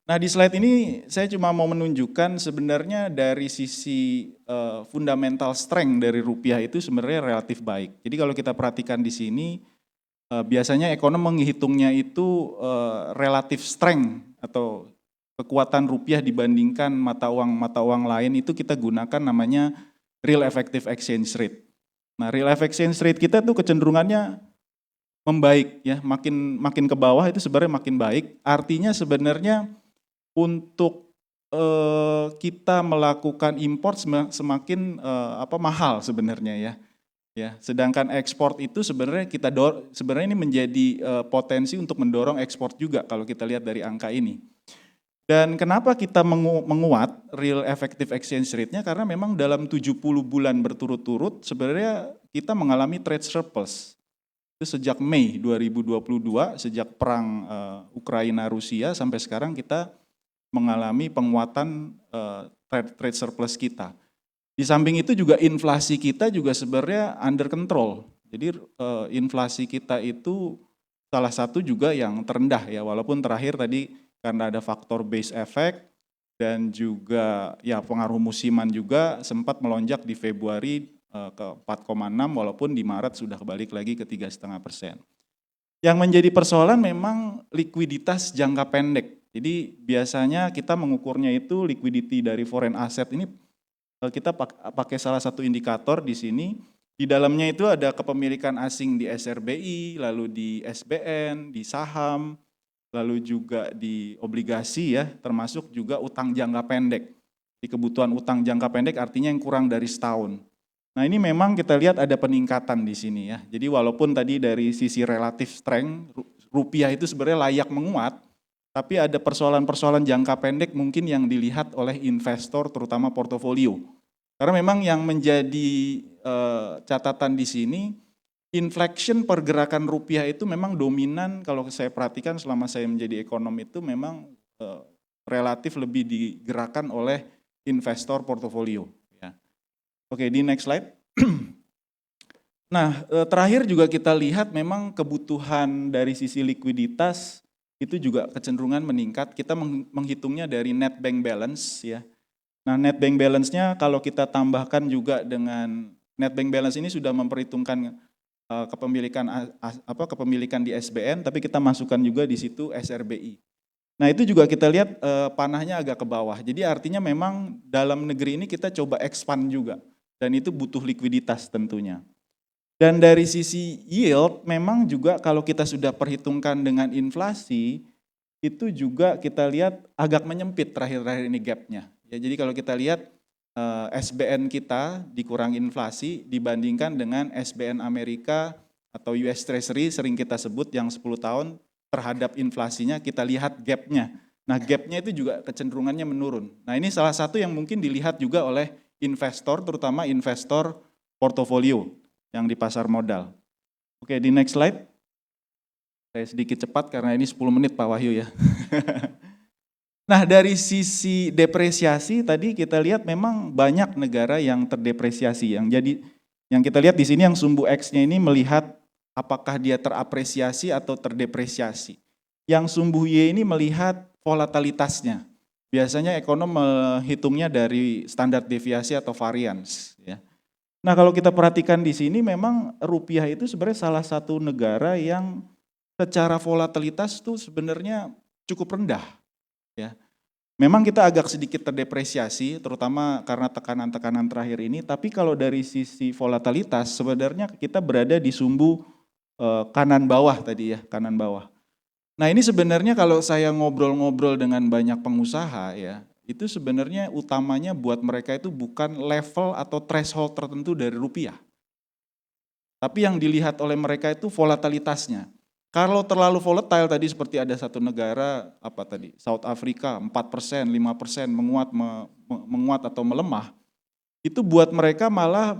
Nah di slide ini saya cuma mau menunjukkan sebenarnya dari sisi fundamental strength dari rupiah itu sebenarnya relatif baik. Jadi kalau kita perhatikan di sini biasanya ekonom menghitungnya itu relatif strength atau kekuatan rupiah dibandingkan mata uang lain itu kita gunakan namanya real effective exchange rate. Nah real effective exchange rate kita tuh kecenderungannya membaik ya, makin ke bawah itu sebenarnya makin baik. Artinya sebenarnya untuk kita melakukan import semakin mahal sebenarnya ya. Ya, sedangkan ekspor itu sebenarnya sebenarnya ini menjadi potensi untuk mendorong ekspor juga kalau kita lihat dari angka ini. Dan kenapa kita menguat real effective exchange rate-nya? Karena memang dalam 70 bulan berturut-turut sebenarnya kita mengalami trade surplus. Itu sejak Mei 2022, sejak perang Ukraina-Rusia sampai sekarang kita mengalami penguatan trade surplus kita. Di samping itu juga inflasi kita juga sebenarnya under control. Jadi inflasi kita itu salah satu juga yang terendah ya, walaupun terakhir tadi karena ada faktor base effect, dan juga ya pengaruh musiman juga sempat melonjak di Februari ke 4,6 walaupun di Maret sudah balik lagi ke 3,5%. Yang menjadi persoalan memang likuiditas jangka pendek. Jadi biasanya kita mengukurnya itu liquidity dari foreign asset ini kita pakai salah satu indikator di sini. Di dalamnya itu ada kepemilikan asing di SRBI, lalu di SBN, di saham, lalu juga di obligasi ya, termasuk juga utang jangka pendek. Di kebutuhan utang jangka pendek artinya yang kurang dari setahun. Nah ini memang kita lihat ada peningkatan di sini ya. Jadi walaupun tadi dari sisi relatif strength, rupiah itu sebenarnya layak menguat, tapi ada persoalan-persoalan jangka pendek mungkin yang dilihat oleh investor terutama portofolio. Karena memang yang menjadi catatan di sini, inflection pergerakan rupiah itu memang dominan kalau saya perhatikan selama saya menjadi ekonom itu memang relatif lebih digerakkan oleh investor portofolio. Oke, di next slide. Nah, terakhir juga kita lihat memang kebutuhan dari sisi likuiditas itu juga kecenderungan meningkat. Kita menghitungnya dari net bank balance ya. Nah, net bank balance-nya kalau kita tambahkan juga dengan net bank balance ini sudah memperhitungkan kepemilikan di SBN, tapi kita masukkan juga di situ SRBI. Nah, itu juga kita lihat panahnya agak ke bawah. Jadi artinya memang dalam negeri ini kita coba expand juga. Dan itu butuh likuiditas tentunya. Dan dari sisi yield memang juga kalau kita sudah perhitungkan dengan inflasi, itu juga kita lihat agak menyempit terakhir-terakhir ini gapnya. Ya, jadi kalau kita lihat SBN kita dikurang inflasi dibandingkan dengan SBN Amerika atau US Treasury sering kita sebut yang 10 tahun terhadap inflasinya kita lihat gapnya. Nah gapnya itu juga kecenderungannya menurun. Nah ini salah satu yang mungkin dilihat juga oleh investor, terutama investor portofolio yang di pasar modal. Oke, di next slide. Saya sedikit cepat karena ini 10 menit Pak Wahyu ya. Nah dari sisi depresiasi tadi kita lihat memang banyak negara yang terdepresiasi. Yang kita lihat di sini yang sumbu X-nya ini melihat apakah dia terapresiasi atau terdepresiasi. Yang sumbu Y ini melihat volatilitasnya. Biasanya ekonom menghitungnya dari standar deviasi atau variance. Ya. Nah kalau kita perhatikan di sini memang rupiah itu sebenarnya salah satu negara yang secara volatilitas itu sebenarnya cukup rendah. Ya. Memang kita agak sedikit terdepresiasi terutama karena tekanan-tekanan terakhir ini, tapi kalau dari sisi volatilitas sebenarnya kita berada di sumbu kanan bawah tadi ya, kanan bawah. Nah ini sebenarnya kalau saya ngobrol-ngobrol dengan banyak pengusaha ya, itu sebenarnya utamanya buat mereka itu bukan level atau threshold tertentu dari rupiah. Tapi yang dilihat oleh mereka itu volatilitasnya. Kalau terlalu volatile tadi seperti ada satu negara, apa tadi, South Africa 4%, 5% menguat atau melemah, itu buat mereka malah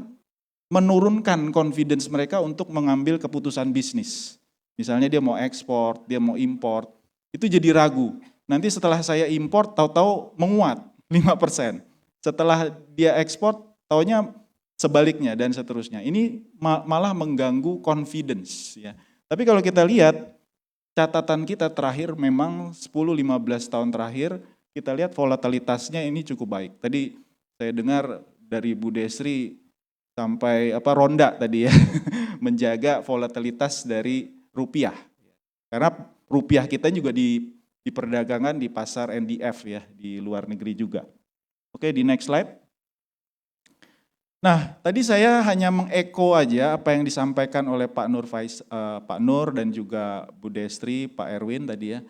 menurunkan confidence mereka untuk mengambil keputusan bisnis. Misalnya dia mau ekspor, dia mau import, itu jadi ragu. Nanti setelah saya import, tahu-tahu menguat 5%. Setelah dia ekspor, taunya sebaliknya dan seterusnya. Ini malah mengganggu confidence. Ya. Tapi kalau kita lihat, catatan kita terakhir memang 10-15 tahun terakhir, kita lihat volatilitasnya ini cukup baik. Tadi saya dengar dari Bu Desri sampai ronda tadi ya, menjaga volatilitas dari rupiah. Karena rupiah kita juga diperdagangkan di pasar NDF ya, di luar negeri juga. Oke, di next slide. Nah, tadi saya hanya mengeko aja apa yang disampaikan oleh Pak Nur dan juga Bu Destri, Pak Erwin tadi ya.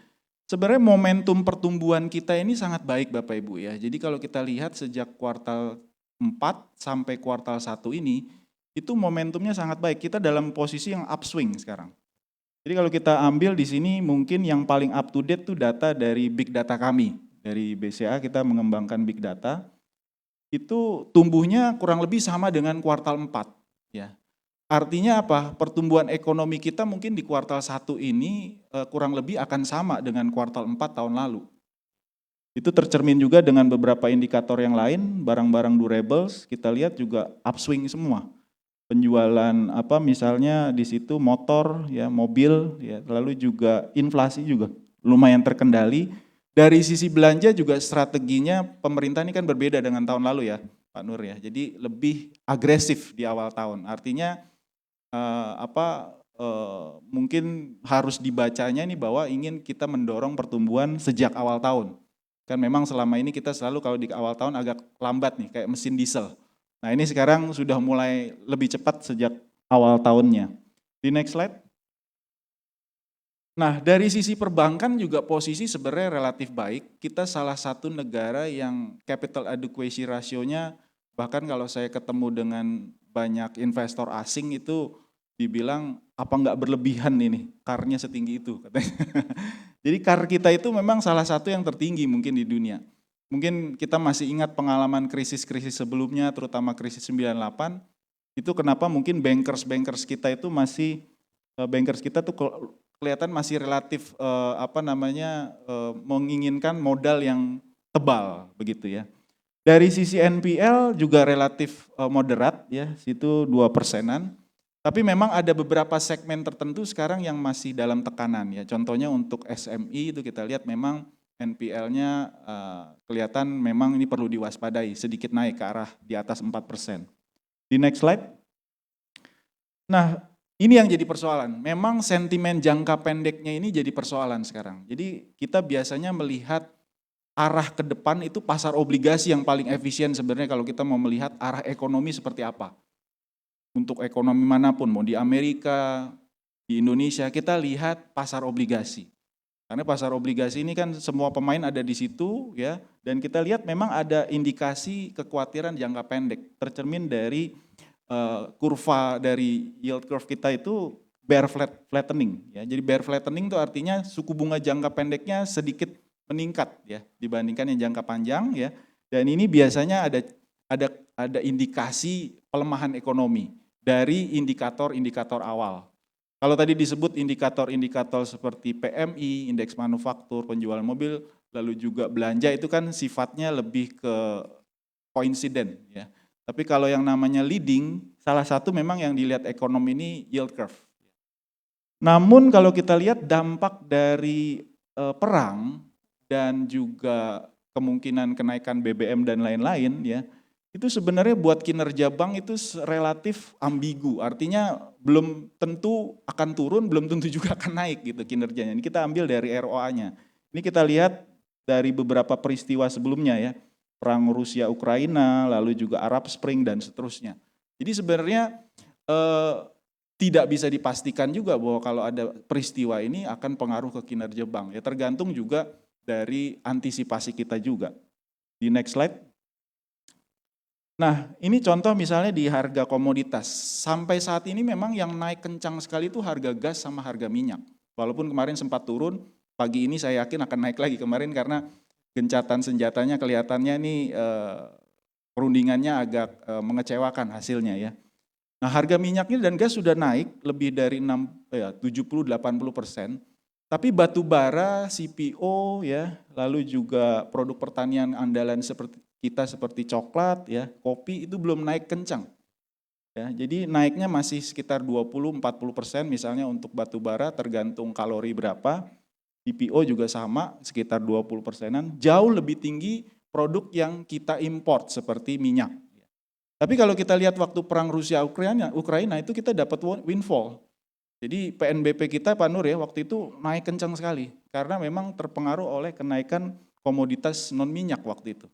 Sebenarnya momentum pertumbuhan kita ini sangat baik Bapak Ibu ya. Jadi kalau kita lihat sejak kuartal 4 sampai kuartal 1 ini, itu momentumnya sangat baik. Kita dalam posisi yang upswing sekarang. Jadi kalau kita ambil di sini mungkin yang paling up to date tuh data dari big data kami. Dari BCA kita mengembangkan big data. Itu tumbuhnya kurang lebih sama dengan kuartal 4. Ya. Artinya apa? Pertumbuhan ekonomi kita mungkin di kuartal 1 ini kurang lebih akan sama dengan kuartal 4 tahun lalu. Itu tercermin juga dengan beberapa indikator yang lain, barang-barang durables, kita lihat juga upswing semua. Penjualan misalnya di situ motor ya, mobil ya, lalu juga inflasi juga lumayan terkendali Dari sisi belanja juga strateginya pemerintah ini kan berbeda dengan tahun lalu ya Pak Nur ya. Jadi lebih agresif di awal tahun. Artinya mungkin harus dibacanya nih bahwa ingin kita mendorong pertumbuhan sejak awal tahun. Kan memang selama ini kita selalu kalau di awal tahun agak lambat nih kayak mesin diesel. Nah ini sekarang sudah mulai lebih cepat sejak awal tahunnya. Di next slide. Nah, dari sisi perbankan juga posisi sebenarnya relatif baik. Kita salah satu negara yang capital adequacy ratio-nya, bahkan kalau saya ketemu dengan banyak investor asing itu dibilang apa nggak berlebihan ini, CAR-nya setinggi itu katanya. Jadi CAR kita itu memang salah satu yang tertinggi mungkin di dunia. Mungkin kita masih ingat pengalaman krisis-krisis sebelumnya, terutama krisis 98, itu kenapa mungkin bankers kita itu masih, bankers kita tuh kelihatan masih relatif menginginkan modal yang tebal begitu ya. Dari sisi NPL juga relatif moderat ya, situ 2%-an. Tapi memang ada beberapa segmen tertentu sekarang yang masih dalam tekanan ya. Contohnya untuk SME itu kita lihat memang NPL-nya kelihatan memang ini perlu diwaspadai, sedikit naik ke arah di atas 4%. Di next slide. Nah, ini yang jadi persoalan, memang sentimen jangka pendeknya ini jadi persoalan sekarang. Jadi kita biasanya melihat arah ke depan itu pasar obligasi yang paling efisien sebenarnya kalau kita mau melihat arah ekonomi seperti apa. Untuk ekonomi manapun, mau di Amerika, di Indonesia, kita lihat pasar obligasi. Karena pasar obligasi ini kan semua pemain ada di situ ya, dan kita lihat memang ada indikasi kekhawatiran jangka pendek, tercermin dari kurva dari yield curve kita itu bear flattening ya. Jadi bear flattening itu artinya suku bunga jangka pendeknya sedikit meningkat ya dibandingkan yang jangka panjang ya. Dan ini biasanya ada indikasi pelemahan ekonomi dari indikator-indikator awal. Kalau tadi disebut indikator-indikator seperti PMI, indeks manufaktur, penjualan mobil, lalu juga belanja itu kan sifatnya lebih ke koinsiden ya. Tapi kalau yang namanya leading, salah satu memang yang dilihat ekonomi ini yield curve. Namun kalau kita lihat dampak dari perang dan juga kemungkinan kenaikan BBM dan lain-lain ya, itu sebenarnya buat kinerja bank itu relatif ambigu. Artinya belum tentu akan turun, belum tentu juga akan naik gitu kinerjanya. Ini kita ambil dari ROA-nya. Ini kita lihat dari beberapa peristiwa sebelumnya ya. Perang Rusia-Ukraina, lalu juga Arab Spring dan seterusnya. Jadi sebenarnya tidak bisa dipastikan juga bahwa kalau ada peristiwa ini akan pengaruh ke kinerja bank. Ya tergantung juga dari antisipasi kita juga. Di next slide. Nah ini contoh misalnya di harga komoditas. Sampai saat ini memang yang naik kencang sekali itu harga gas sama harga minyak. Walaupun kemarin sempat turun, pagi ini saya yakin akan naik lagi kemarin karena gencatan senjatanya kelihatannya nih perundingannya agak mengecewakan hasilnya ya. Nah harga minyaknya dan gas sudah naik lebih dari 70-80%, tapi batu bara, CPO ya, lalu juga produk pertanian andalan seperti coklat ya, kopi itu belum naik kencang. Ya, jadi naiknya masih sekitar 20-40% misalnya untuk batu bara tergantung kalori berapa. CPO juga sama, sekitar 20%-an, jauh lebih tinggi produk yang kita import seperti minyak. Tapi kalau kita lihat waktu perang Rusia-Ukraina itu kita dapat windfall. Jadi PNBP kita Pak Nur ya waktu itu naik kencang sekali karena memang terpengaruh oleh kenaikan komoditas non minyak waktu itu.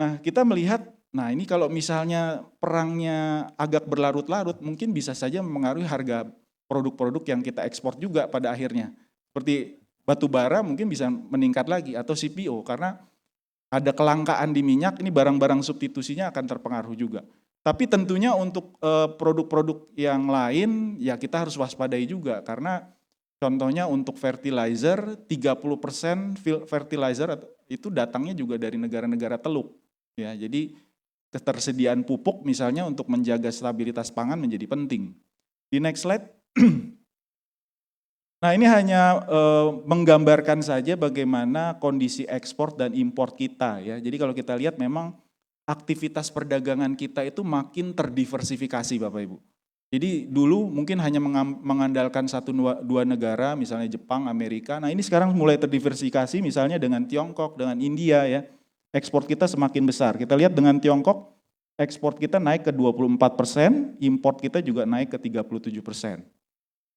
Nah kita melihat, nah ini kalau misalnya perangnya agak berlarut-larut mungkin bisa saja mempengaruhi harga produk-produk yang kita ekspor juga pada akhirnya. Seperti batu bara mungkin bisa meningkat lagi atau CPO karena ada kelangkaan di minyak, ini barang-barang substitusinya akan terpengaruh juga. Tapi tentunya untuk produk-produk yang lain ya kita harus waspadai juga karena contohnya untuk fertilizer 30% fertilizer itu datangnya juga dari negara-negara teluk. Ya, jadi ketersediaan pupuk misalnya untuk menjaga stabilitas pangan menjadi penting. Di next slide. Nah ini hanya menggambarkan saja bagaimana kondisi ekspor dan impor kita ya. Jadi kalau kita lihat memang aktivitas perdagangan kita itu makin terdiversifikasi Bapak Ibu. Jadi dulu mungkin hanya mengandalkan dua negara, misalnya Jepang, Amerika. Nah ini sekarang mulai terdiversifikasi misalnya dengan Tiongkok, dengan India ya. Ekspor kita semakin besar. Kita lihat dengan Tiongkok, ekspor kita naik ke 24%, import kita juga naik ke 37%.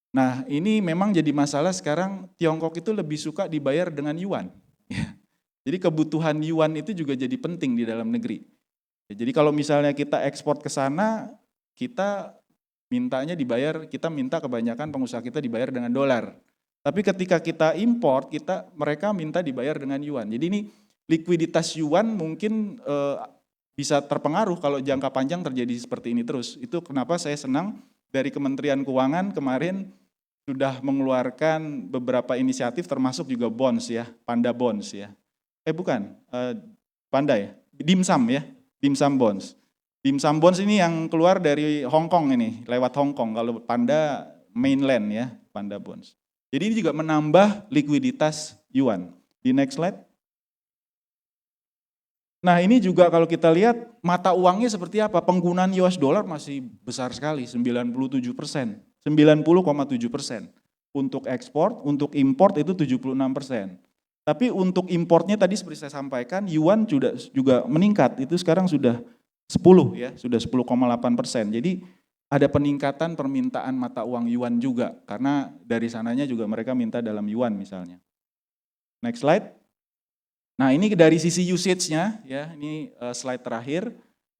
Nah ini memang jadi masalah sekarang Tiongkok itu lebih suka dibayar dengan yuan. Jadi kebutuhan yuan itu juga jadi penting di dalam negeri. Jadi kalau misalnya kita ekspor ke sana, kita mintanya dibayar, kita minta kebanyakan pengusaha kita dibayar dengan dolar. Tapi ketika kita import, mereka minta dibayar dengan yuan. Jadi ini likuiditas yuan mungkin bisa terpengaruh kalau jangka panjang terjadi seperti ini terus. Itu kenapa saya senang dari Kementerian Keuangan kemarin sudah mengeluarkan beberapa inisiatif termasuk juga bonds ya, Panda Bonds ya. Panda ya, Dimsum ya, Dimsum Bonds. Dimsum Bonds ini yang keluar dari Hong Kong ini, lewat Hong Kong. Kalau Panda mainland ya, Panda Bonds. Jadi ini juga menambah likuiditas yuan. Di next slide. Nah ini juga kalau kita lihat mata uangnya seperti apa, penggunaan US dollar masih besar sekali, 97%, 90,7%. Untuk ekspor, untuk import itu 76%. Tapi untuk importnya tadi seperti saya sampaikan, yuan juga meningkat, itu sekarang sudah 10 ya, sudah 10,8%. Jadi ada peningkatan permintaan mata uang yuan juga, karena dari sananya juga mereka minta dalam yuan misalnya. Next slide. Nah ini dari sisi usage-nya, ya ini slide terakhir.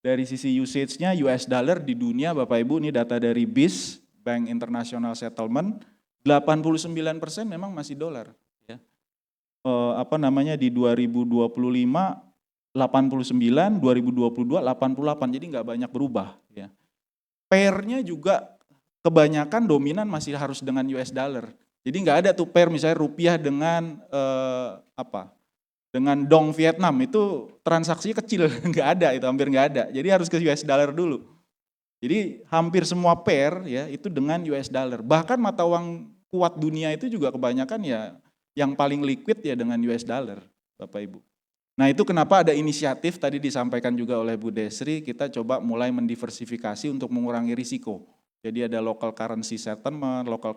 Dari sisi usage-nya US dollar di dunia, Bapak Ibu, ini data dari BIS, Bank International Settlement, 89% memang masih dolar. Ya. Di 2025, 89, 2022 88, jadi nggak banyak berubah. Ya. Pair-nya juga kebanyakan dominan masih harus dengan US dollar. Jadi nggak ada tuh pair misalnya rupiah dengan dengan dong Vietnam, itu transaksinya kecil, nggak ada, itu hampir nggak ada. Jadi harus ke US dollar dulu. Jadi hampir semua pair ya itu dengan US dollar. Bahkan mata uang kuat dunia itu juga kebanyakan ya yang paling liquid ya dengan US dollar, Bapak Ibu. Nah itu kenapa ada inisiatif tadi disampaikan juga oleh Bu Desri, kita coba mulai mendiversifikasi untuk mengurangi risiko. Jadi ada local currency settlement, local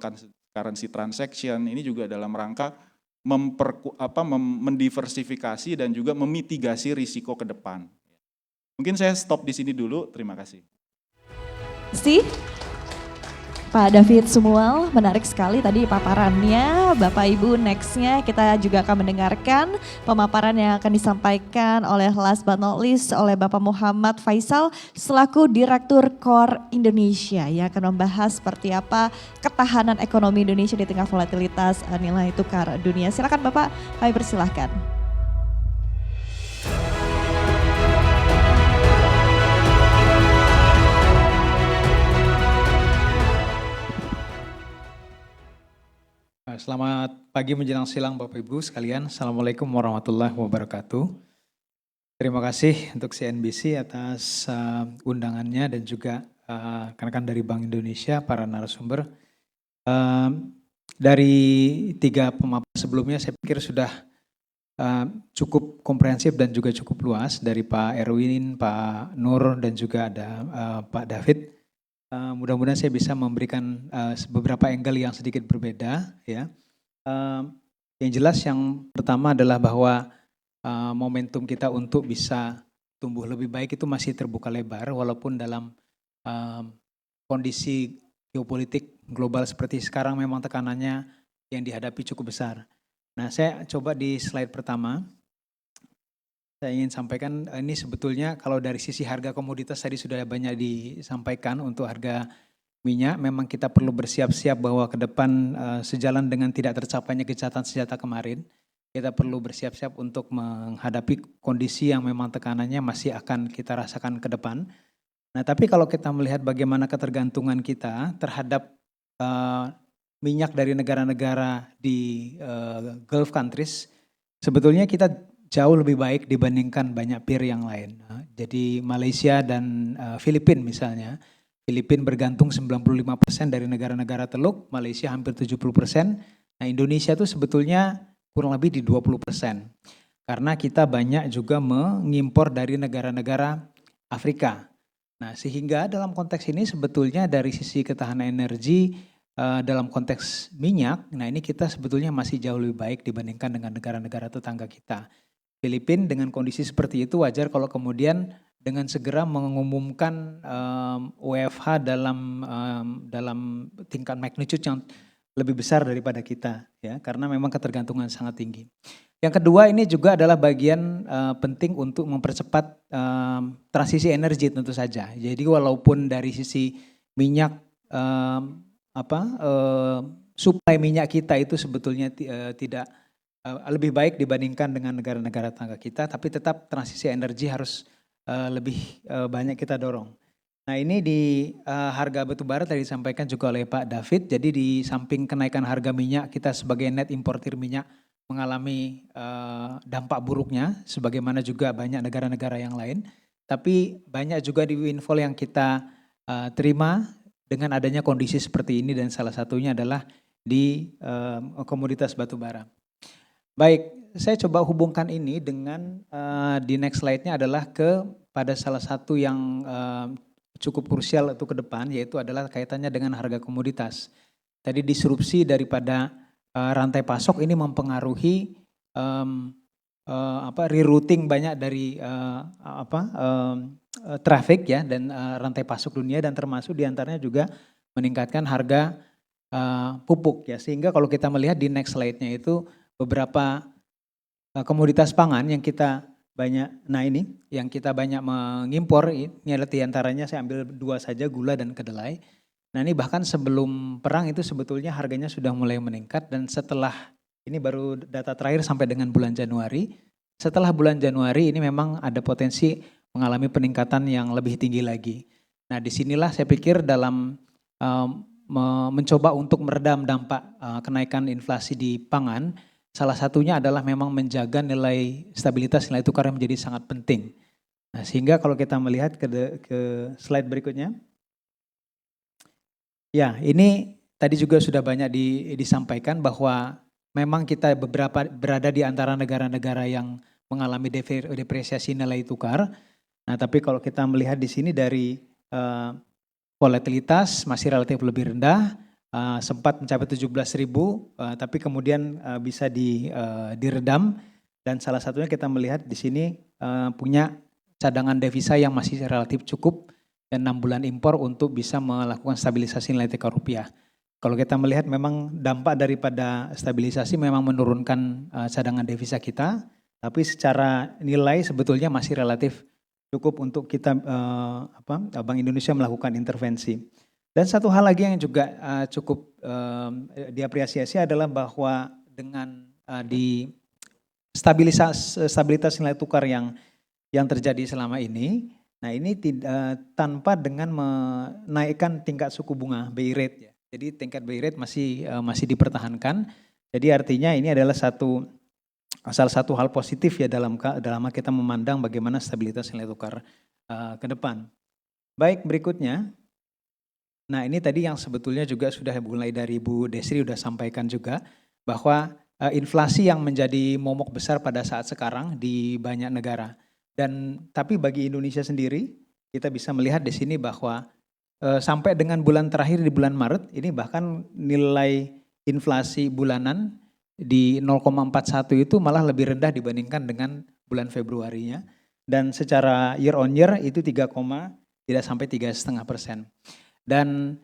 currency transaction, ini juga dalam rangka mendiversifikasi dan juga memitigasi risiko ke depan. Mungkin saya stop di sini dulu, terima kasih. Pak David Sumual, menarik sekali tadi paparannya. Bapak Ibu, nextnya kita juga akan mendengarkan pemaparan yang akan disampaikan oleh last but not least oleh Bapak Muhammad Faisal selaku Direktur Core Indonesia yang akan membahas seperti apa ketahanan ekonomi Indonesia di tengah volatilitas nilai tukar dunia. Silakan Bapak, kami persilahkan. Selamat pagi menjelang siang Bapak Ibu sekalian. Assalamualaikum warahmatullahi wabarakatuh. Terima kasih untuk CNBC atas undangannya dan juga rekan-rekan dari Bank Indonesia, para narasumber. Dari 3 pemaparan sebelumnya saya pikir sudah cukup komprehensif dan juga cukup luas dari Pak Erwin, Pak Nur dan juga ada Pak David. Mudah-mudahan saya bisa memberikan beberapa angle yang sedikit berbeda ya. Yang jelas yang pertama adalah bahwa momentum kita untuk bisa tumbuh lebih baik itu masih terbuka lebar walaupun dalam kondisi geopolitik global seperti sekarang memang tekanannya yang dihadapi cukup besar. Nah, saya coba di slide pertama. Saya ingin sampaikan ini sebetulnya kalau dari sisi harga komoditas tadi sudah banyak disampaikan untuk harga minyak. Memang kita perlu bersiap-siap bahwa ke depan sejalan dengan tidak tercapainya gencatan senjata kemarin. Kita perlu bersiap-siap untuk menghadapi kondisi yang memang tekanannya masih akan kita rasakan ke depan. Nah tapi kalau kita melihat bagaimana ketergantungan kita terhadap minyak dari negara-negara di Gulf countries, sebetulnya kita jauh lebih baik dibandingkan banyak peer yang lain. Jadi Malaysia dan Filipina misalnya. Filipina bergantung 95% dari negara-negara teluk, Malaysia hampir 70%. Nah Indonesia itu sebetulnya kurang lebih di 20%. Karena kita banyak juga mengimpor dari negara-negara Afrika. Nah, sehingga dalam konteks ini sebetulnya dari sisi ketahanan energi dalam konteks minyak, nah ini kita sebetulnya masih jauh lebih baik dibandingkan dengan negara-negara tetangga kita. Filipina dengan kondisi seperti itu wajar kalau kemudian dengan segera mengumumkan WFH dalam tingkat magnitude yang lebih besar daripada kita, ya, karena memang ketergantungan sangat tinggi. Yang kedua ini juga adalah bagian penting untuk mempercepat transisi energi tentu saja. Jadi walaupun dari sisi minyak suplai minyak kita itu sebetulnya tidak lebih baik dibandingkan dengan negara-negara tetangga kita, tapi tetap transisi energi harus lebih banyak kita dorong. Nah ini di harga batubara tadi disampaikan juga oleh Pak David, jadi di samping kenaikan harga minyak kita sebagai net importir minyak mengalami dampak buruknya sebagaimana juga banyak negara-negara yang lain, tapi banyak juga di windfall yang kita terima dengan adanya kondisi seperti ini dan salah satunya adalah di komoditas batubara. Baik, saya coba hubungkan ini dengan di next slide-nya adalah pada salah satu yang cukup krusial itu ke depan, yaitu adalah kaitannya dengan harga komoditas. Tadi disrupsi daripada rantai pasok ini mempengaruhi rerouting banyak dari traffic ya dan rantai pasok dunia, dan termasuk diantaranya juga meningkatkan harga pupuk ya, sehingga kalau kita melihat di next slide-nya itu beberapa komoditas pangan yang kita banyak, nah ini yang kita banyak mengimpor, ini adalah diantaranya saya ambil dua saja, gula dan kedelai. Nah ini bahkan sebelum perang itu sebetulnya harganya sudah mulai meningkat, dan setelah ini baru data terakhir sampai dengan bulan Januari, setelah bulan Januari ini memang ada potensi mengalami peningkatan yang lebih tinggi lagi. Nah disinilah saya pikir dalam mencoba untuk meredam dampak kenaikan inflasi di pangan, salah satunya adalah memang menjaga nilai stabilitas nilai tukar yang menjadi sangat penting. Nah, sehingga kalau kita melihat ke slide berikutnya, ya ini tadi juga sudah banyak disampaikan bahwa memang kita berada di antara negara-negara yang mengalami depresiasi nilai tukar. Nah, tapi kalau kita melihat di sini dari volatilitas masih relatif lebih rendah. Sempat mencapai 17.000, tapi kemudian bisa diredam, dan salah satunya kita melihat di sini punya cadangan devisa yang masih relatif cukup dan 6 bulan impor untuk bisa melakukan stabilisasi nilai tukar rupiah. Kalau kita melihat memang dampak daripada stabilisasi memang menurunkan cadangan devisa kita, tapi secara nilai sebetulnya masih relatif cukup untuk kita Bank Indonesia melakukan intervensi. Dan satu hal lagi yang juga cukup diapresiasi adalah bahwa dengan di stabilitas nilai tukar yang terjadi selama ini, nah ini tanpa dengan menaikkan tingkat suku bunga BI rate ya. Jadi tingkat BI rate masih dipertahankan. Jadi artinya ini adalah salah satu hal positif ya dalam kita memandang bagaimana stabilitas nilai tukar ke depan. Baik, berikutnya. Nah ini tadi yang sebetulnya juga sudah mulai dari Bu Desri sudah sampaikan juga bahwa inflasi yang menjadi momok besar pada saat sekarang di banyak negara. Dan tapi bagi Indonesia sendiri kita bisa melihat di sini bahwa sampai dengan bulan terakhir di bulan Maret ini bahkan nilai inflasi bulanan di 0,41 itu malah lebih rendah dibandingkan dengan bulan Februarinya. Dan secara year on year itu tidak sampai 3,5%. Dan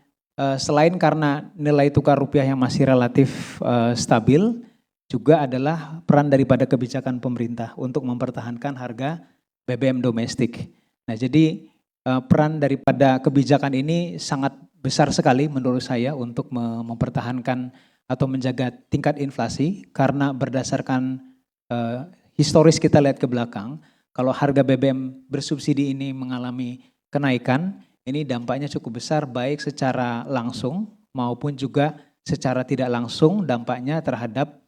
selain karena nilai tukar rupiah yang masih relatif stabil, juga adalah peran daripada kebijakan pemerintah untuk mempertahankan harga BBM domestik. Nah jadi peran daripada kebijakan ini sangat besar sekali menurut saya untuk mempertahankan atau menjaga tingkat inflasi, karena berdasarkan historis kita lihat ke belakang, kalau harga BBM bersubsidi ini mengalami kenaikan, ini dampaknya cukup besar baik secara langsung maupun juga secara tidak langsung dampaknya terhadap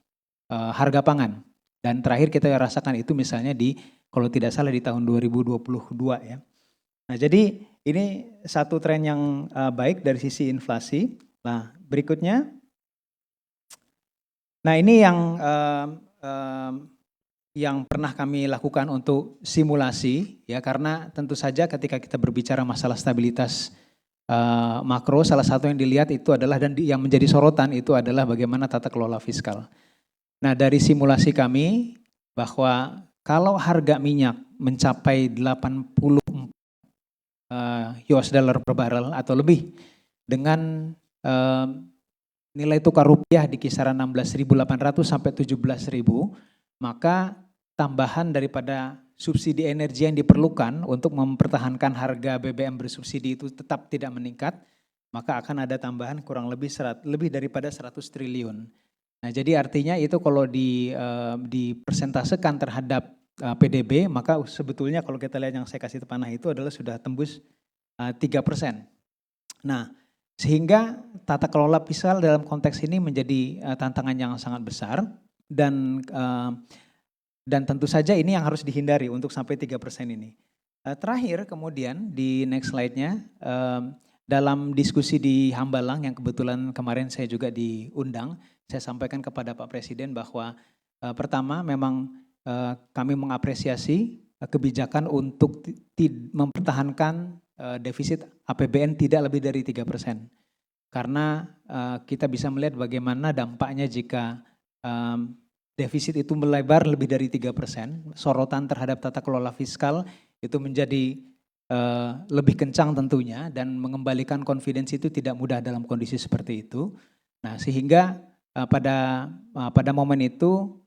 harga pangan. Dan terakhir kita rasakan itu misalnya kalau tidak salah di tahun 2022 ya. Nah jadi ini satu tren yang baik dari sisi inflasi. Nah berikutnya, nah ini yang yang pernah kami lakukan untuk simulasi ya, karena tentu saja ketika kita berbicara masalah stabilitas makro, salah satu yang dilihat itu adalah yang menjadi sorotan itu adalah bagaimana tata kelola fiskal. Nah, dari simulasi kami bahwa kalau harga minyak mencapai 80 US dollar per barrel atau lebih dengan nilai tukar rupiah di kisaran 16.800 sampai 17.000, maka tambahan daripada subsidi energi yang diperlukan untuk mempertahankan harga BBM bersubsidi itu tetap tidak meningkat, maka akan ada tambahan kurang lebih daripada 100 triliun. Nah, jadi artinya itu kalau dipersentasekan terhadap PDB, maka sebetulnya kalau kita lihat yang saya kasih panah itu adalah sudah tembus 3%. Nah, sehingga tata kelola fiskal dalam konteks ini menjadi tantangan yang sangat besar dan tentu saja ini yang harus dihindari untuk sampai 3% ini. Terakhir kemudian di next slide-nya, dalam diskusi di Hambalang yang kebetulan kemarin saya juga diundang, saya sampaikan kepada Pak Presiden bahwa pertama memang kami mengapresiasi kebijakan untuk mempertahankan defisit APBN tidak lebih dari 3%. Karena kita bisa melihat bagaimana dampaknya jika defisit itu melebar lebih dari 3%, sorotan terhadap tata kelola fiskal itu menjadi lebih kencang tentunya dan mengembalikan confidence itu tidak mudah dalam kondisi seperti itu. Nah, sehingga pada momen itu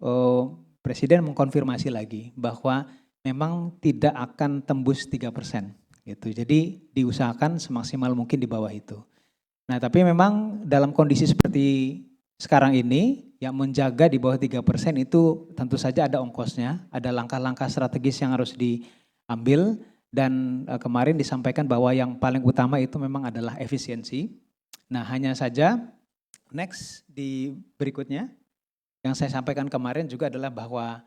Presiden mengkonfirmasi lagi bahwa memang tidak akan tembus 3%. Gitu. Jadi diusahakan semaksimal mungkin di bawah itu. Nah, tapi memang dalam kondisi seperti sekarang ini yang menjaga di bawah 3% itu tentu saja ada ongkosnya, ada langkah-langkah strategis yang harus diambil dan kemarin disampaikan bahwa yang paling utama itu memang adalah efisiensi. Nah, hanya saja next di berikutnya yang saya sampaikan kemarin juga adalah bahwa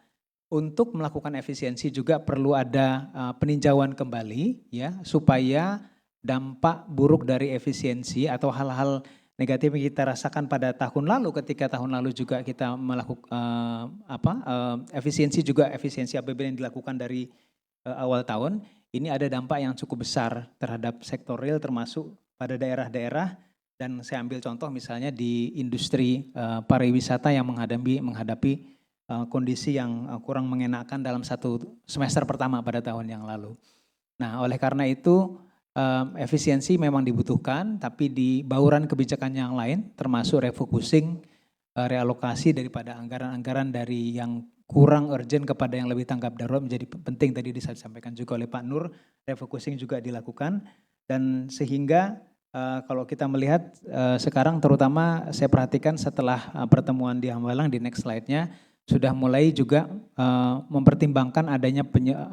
untuk melakukan efisiensi juga perlu ada peninjauan kembali ya, supaya dampak buruk dari efisiensi atau hal-hal negatif yang kita rasakan pada tahun lalu ketika tahun lalu juga kita melakukan efisiensi APBN yang dilakukan dari awal tahun, ini ada dampak yang cukup besar terhadap sektor real termasuk pada daerah-daerah. Dan saya ambil contoh misalnya di industri pariwisata yang menghadapi kondisi yang kurang mengenakan dalam satu semester pertama pada tahun yang lalu. Nah, oleh karena itu efisiensi memang dibutuhkan, tapi di bauran kebijakan yang lain termasuk refocusing, realokasi daripada anggaran-anggaran dari yang kurang urgent kepada yang lebih tanggap darurat menjadi penting. Tadi disampaikan juga oleh Pak Nur, refocusing juga dilakukan dan sehingga kalau kita melihat sekarang terutama saya perhatikan setelah pertemuan di Hambalang di next slide-nya sudah mulai juga mempertimbangkan adanya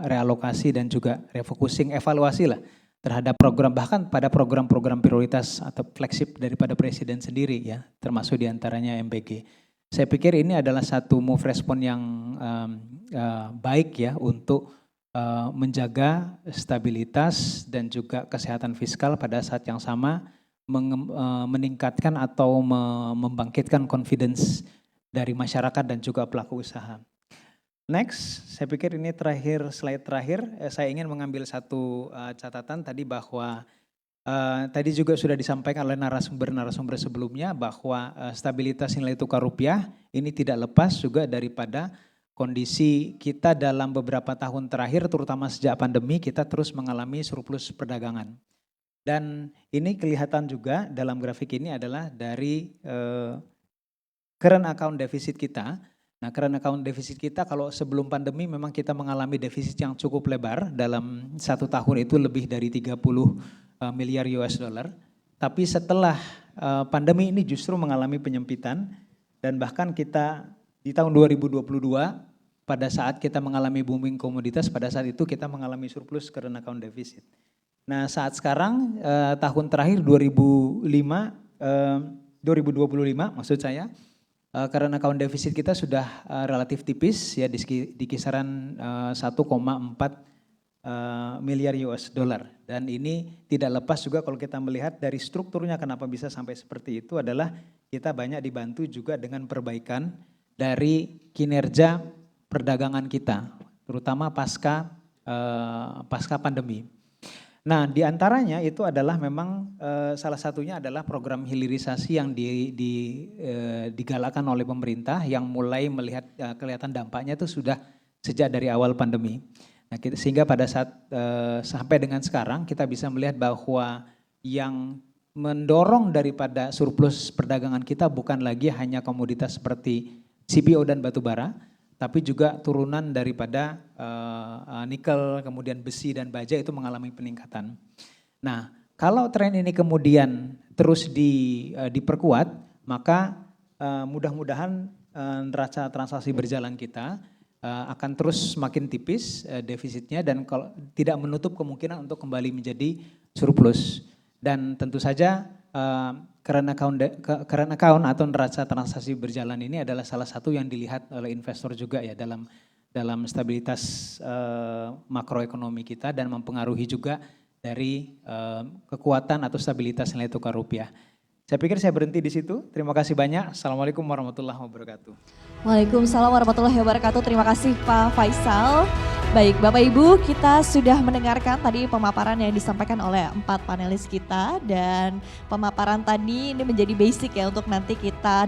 realokasi dan juga refocusing, evaluasi lah terhadap program, bahkan pada program-program prioritas atau flagship daripada Presiden sendiri ya, termasuk diantaranya MBG. Saya pikir ini adalah satu move respon yang baik ya untuk menjaga stabilitas dan juga kesehatan fiskal pada saat yang sama meningkatkan atau membangkitkan confidence dari masyarakat dan juga pelaku usaha. Next, saya pikir ini slide terakhir, saya ingin mengambil satu catatan tadi bahwa tadi juga sudah disampaikan oleh narasumber sebelumnya bahwa stabilitas nilai tukar rupiah ini tidak lepas juga daripada kondisi kita dalam beberapa tahun terakhir, terutama sejak pandemi, kita terus mengalami surplus perdagangan. Dan ini kelihatan juga dalam grafik ini adalah dari current account deficit kita. Nah, current account deficit kita kalau sebelum pandemi memang kita mengalami defisit yang cukup lebar, dalam satu tahun itu lebih dari 30 miliar US dollar. Tapi setelah pandemi ini justru mengalami penyempitan dan bahkan kita di tahun 2022 pada saat kita mengalami booming komoditas, pada saat itu kita mengalami surplus current account deficit. Nah, saat sekarang tahun terakhir 2025 maksud saya, current account deficit kita sudah relatif tipis ya di kisaran 1,4 miliar US dollar. Dan ini tidak lepas juga kalau kita melihat dari strukturnya kenapa bisa sampai seperti itu adalah kita banyak dibantu juga dengan perbaikan dari kinerja perdagangan kita, terutama pasca pandemi. Nah, di antaranya itu adalah memang salah satunya adalah program hilirisasi yang digalakkan oleh pemerintah yang mulai melihat kelihatan dampaknya itu sudah sejak dari awal pandemi. Nah, sehingga pada saat sampai dengan sekarang kita bisa melihat bahwa yang mendorong daripada surplus perdagangan kita bukan lagi hanya komoditas seperti CPO dan batu bara, tapi juga turunan daripada nikel, kemudian besi dan baja itu mengalami peningkatan. Nah, kalau tren ini kemudian terus diperkuat, maka mudah-mudahan neraca transaksi berjalan kita akan terus semakin tipis defisitnya dan kalau tidak menutup kemungkinan untuk kembali menjadi surplus. Dan tentu saja current account atau neraca transaksi berjalan ini adalah salah satu yang dilihat oleh investor juga ya dalam stabilitas makroekonomi kita dan mempengaruhi juga dari kekuatan atau stabilitas nilai tukar rupiah. Saya pikir saya berhenti di situ. Terima kasih banyak. Assalamualaikum warahmatullahi wabarakatuh. Waalaikumsalam warahmatullahi wabarakatuh. Terima kasih Pak Faisal. Baik Bapak Ibu, kita sudah mendengarkan tadi pemaparan yang disampaikan oleh 4 panelis kita dan pemaparan tadi ini menjadi basic ya untuk nanti kita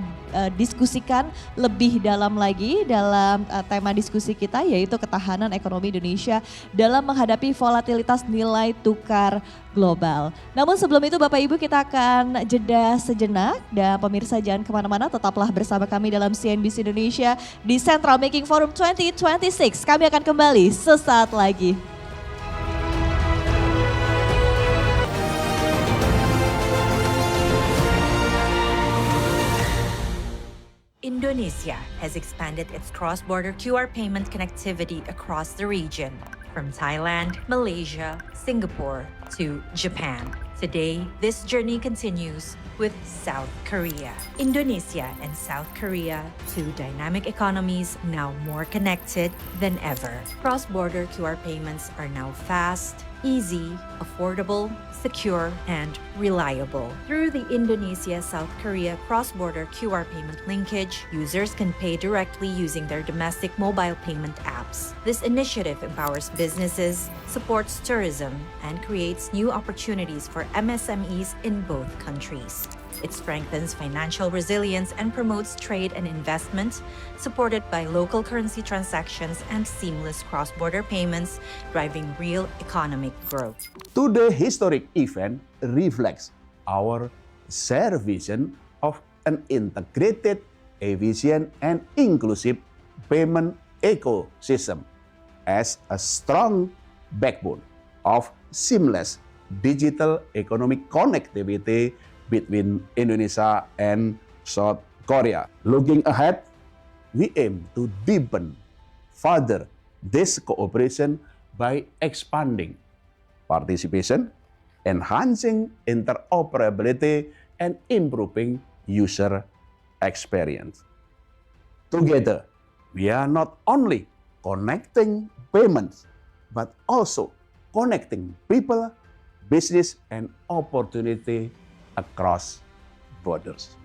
diskusikan lebih dalam lagi dalam tema diskusi kita yaitu ketahanan ekonomi Indonesia dalam menghadapi volatilitas nilai tukar global. Namun sebelum itu Bapak Ibu kita akan jeda sejenak dan pemirsa jangan kemana-mana tetaplah bersama kami dalam CNBC Indonesia di Central Banking Forum 2026. Kami akan kembali sesaat lagi. Indonesia has expanded its cross-border QR payment connectivity across the region, from Thailand, Malaysia, Singapore to Japan. Today, this journey continues with South Korea. Indonesia and South Korea, two dynamic economies now more connected than ever. Cross-border QR payments are now fast, easy, affordable, secure, and reliable. Through the Indonesia-South Korea cross-border QR payment linkage, users can pay directly using their domestic mobile payment apps. This initiative empowers businesses, supports tourism, and creates new opportunities for MSMEs in both countries. It strengthens financial resilience and promotes trade and investment, supported by local currency transactions and seamless cross-border payments, driving real economic growth. Today's historic event reflects our shared vision of an integrated, efficient, and inclusive payment ecosystem as a strong backbone of seamless digital economic connectivity between Indonesia and South Korea. Looking ahead, we aim to deepen further this cooperation by expanding participation, enhancing interoperability, and improving user experience. Together, we are not only connecting payments, but also connecting people, business, and opportunity across borders.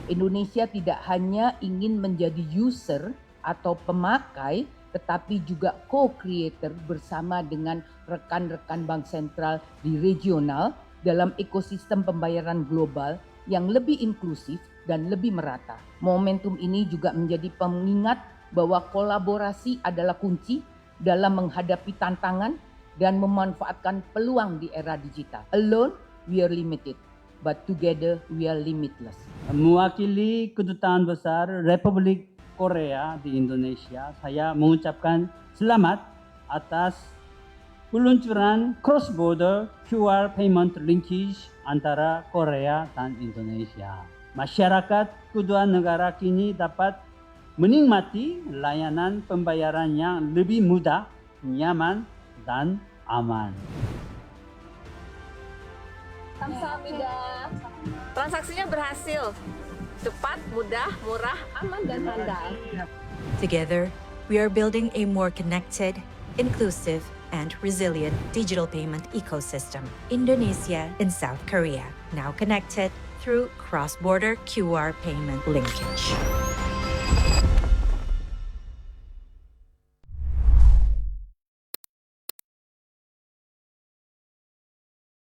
Indonesia tidak hanya ingin menjadi user atau pemakai, tetapi juga co-creator bersama dengan rekan-rekan bank sentral di regional dalam ekosistem pembayaran global yang lebih inklusif dan lebih merata. Momentum ini juga menjadi pengingat bahwa kolaborasi adalah kunci dalam menghadapi tantangan dan memanfaatkan peluang di era digital. Alone, we are limited. But together we are limitless. Mewakili Kedutaan Besar Republik Korea di Indonesia, saya mengucapkan selamat atas peluncuran cross-border QR payment linkage antara Korea dan Indonesia. Masyarakat kedua negara kini dapat menikmati layanan pembayaran yang lebih mudah, nyaman, dan aman. Kamsahamnida. Transaksinya berhasil. Cepat, mudah, murah, aman, dan handal. Together, we are building a more connected, inclusive, and resilient digital payment ecosystem. Indonesia and South Korea, now connected through cross-border QR payment linkage.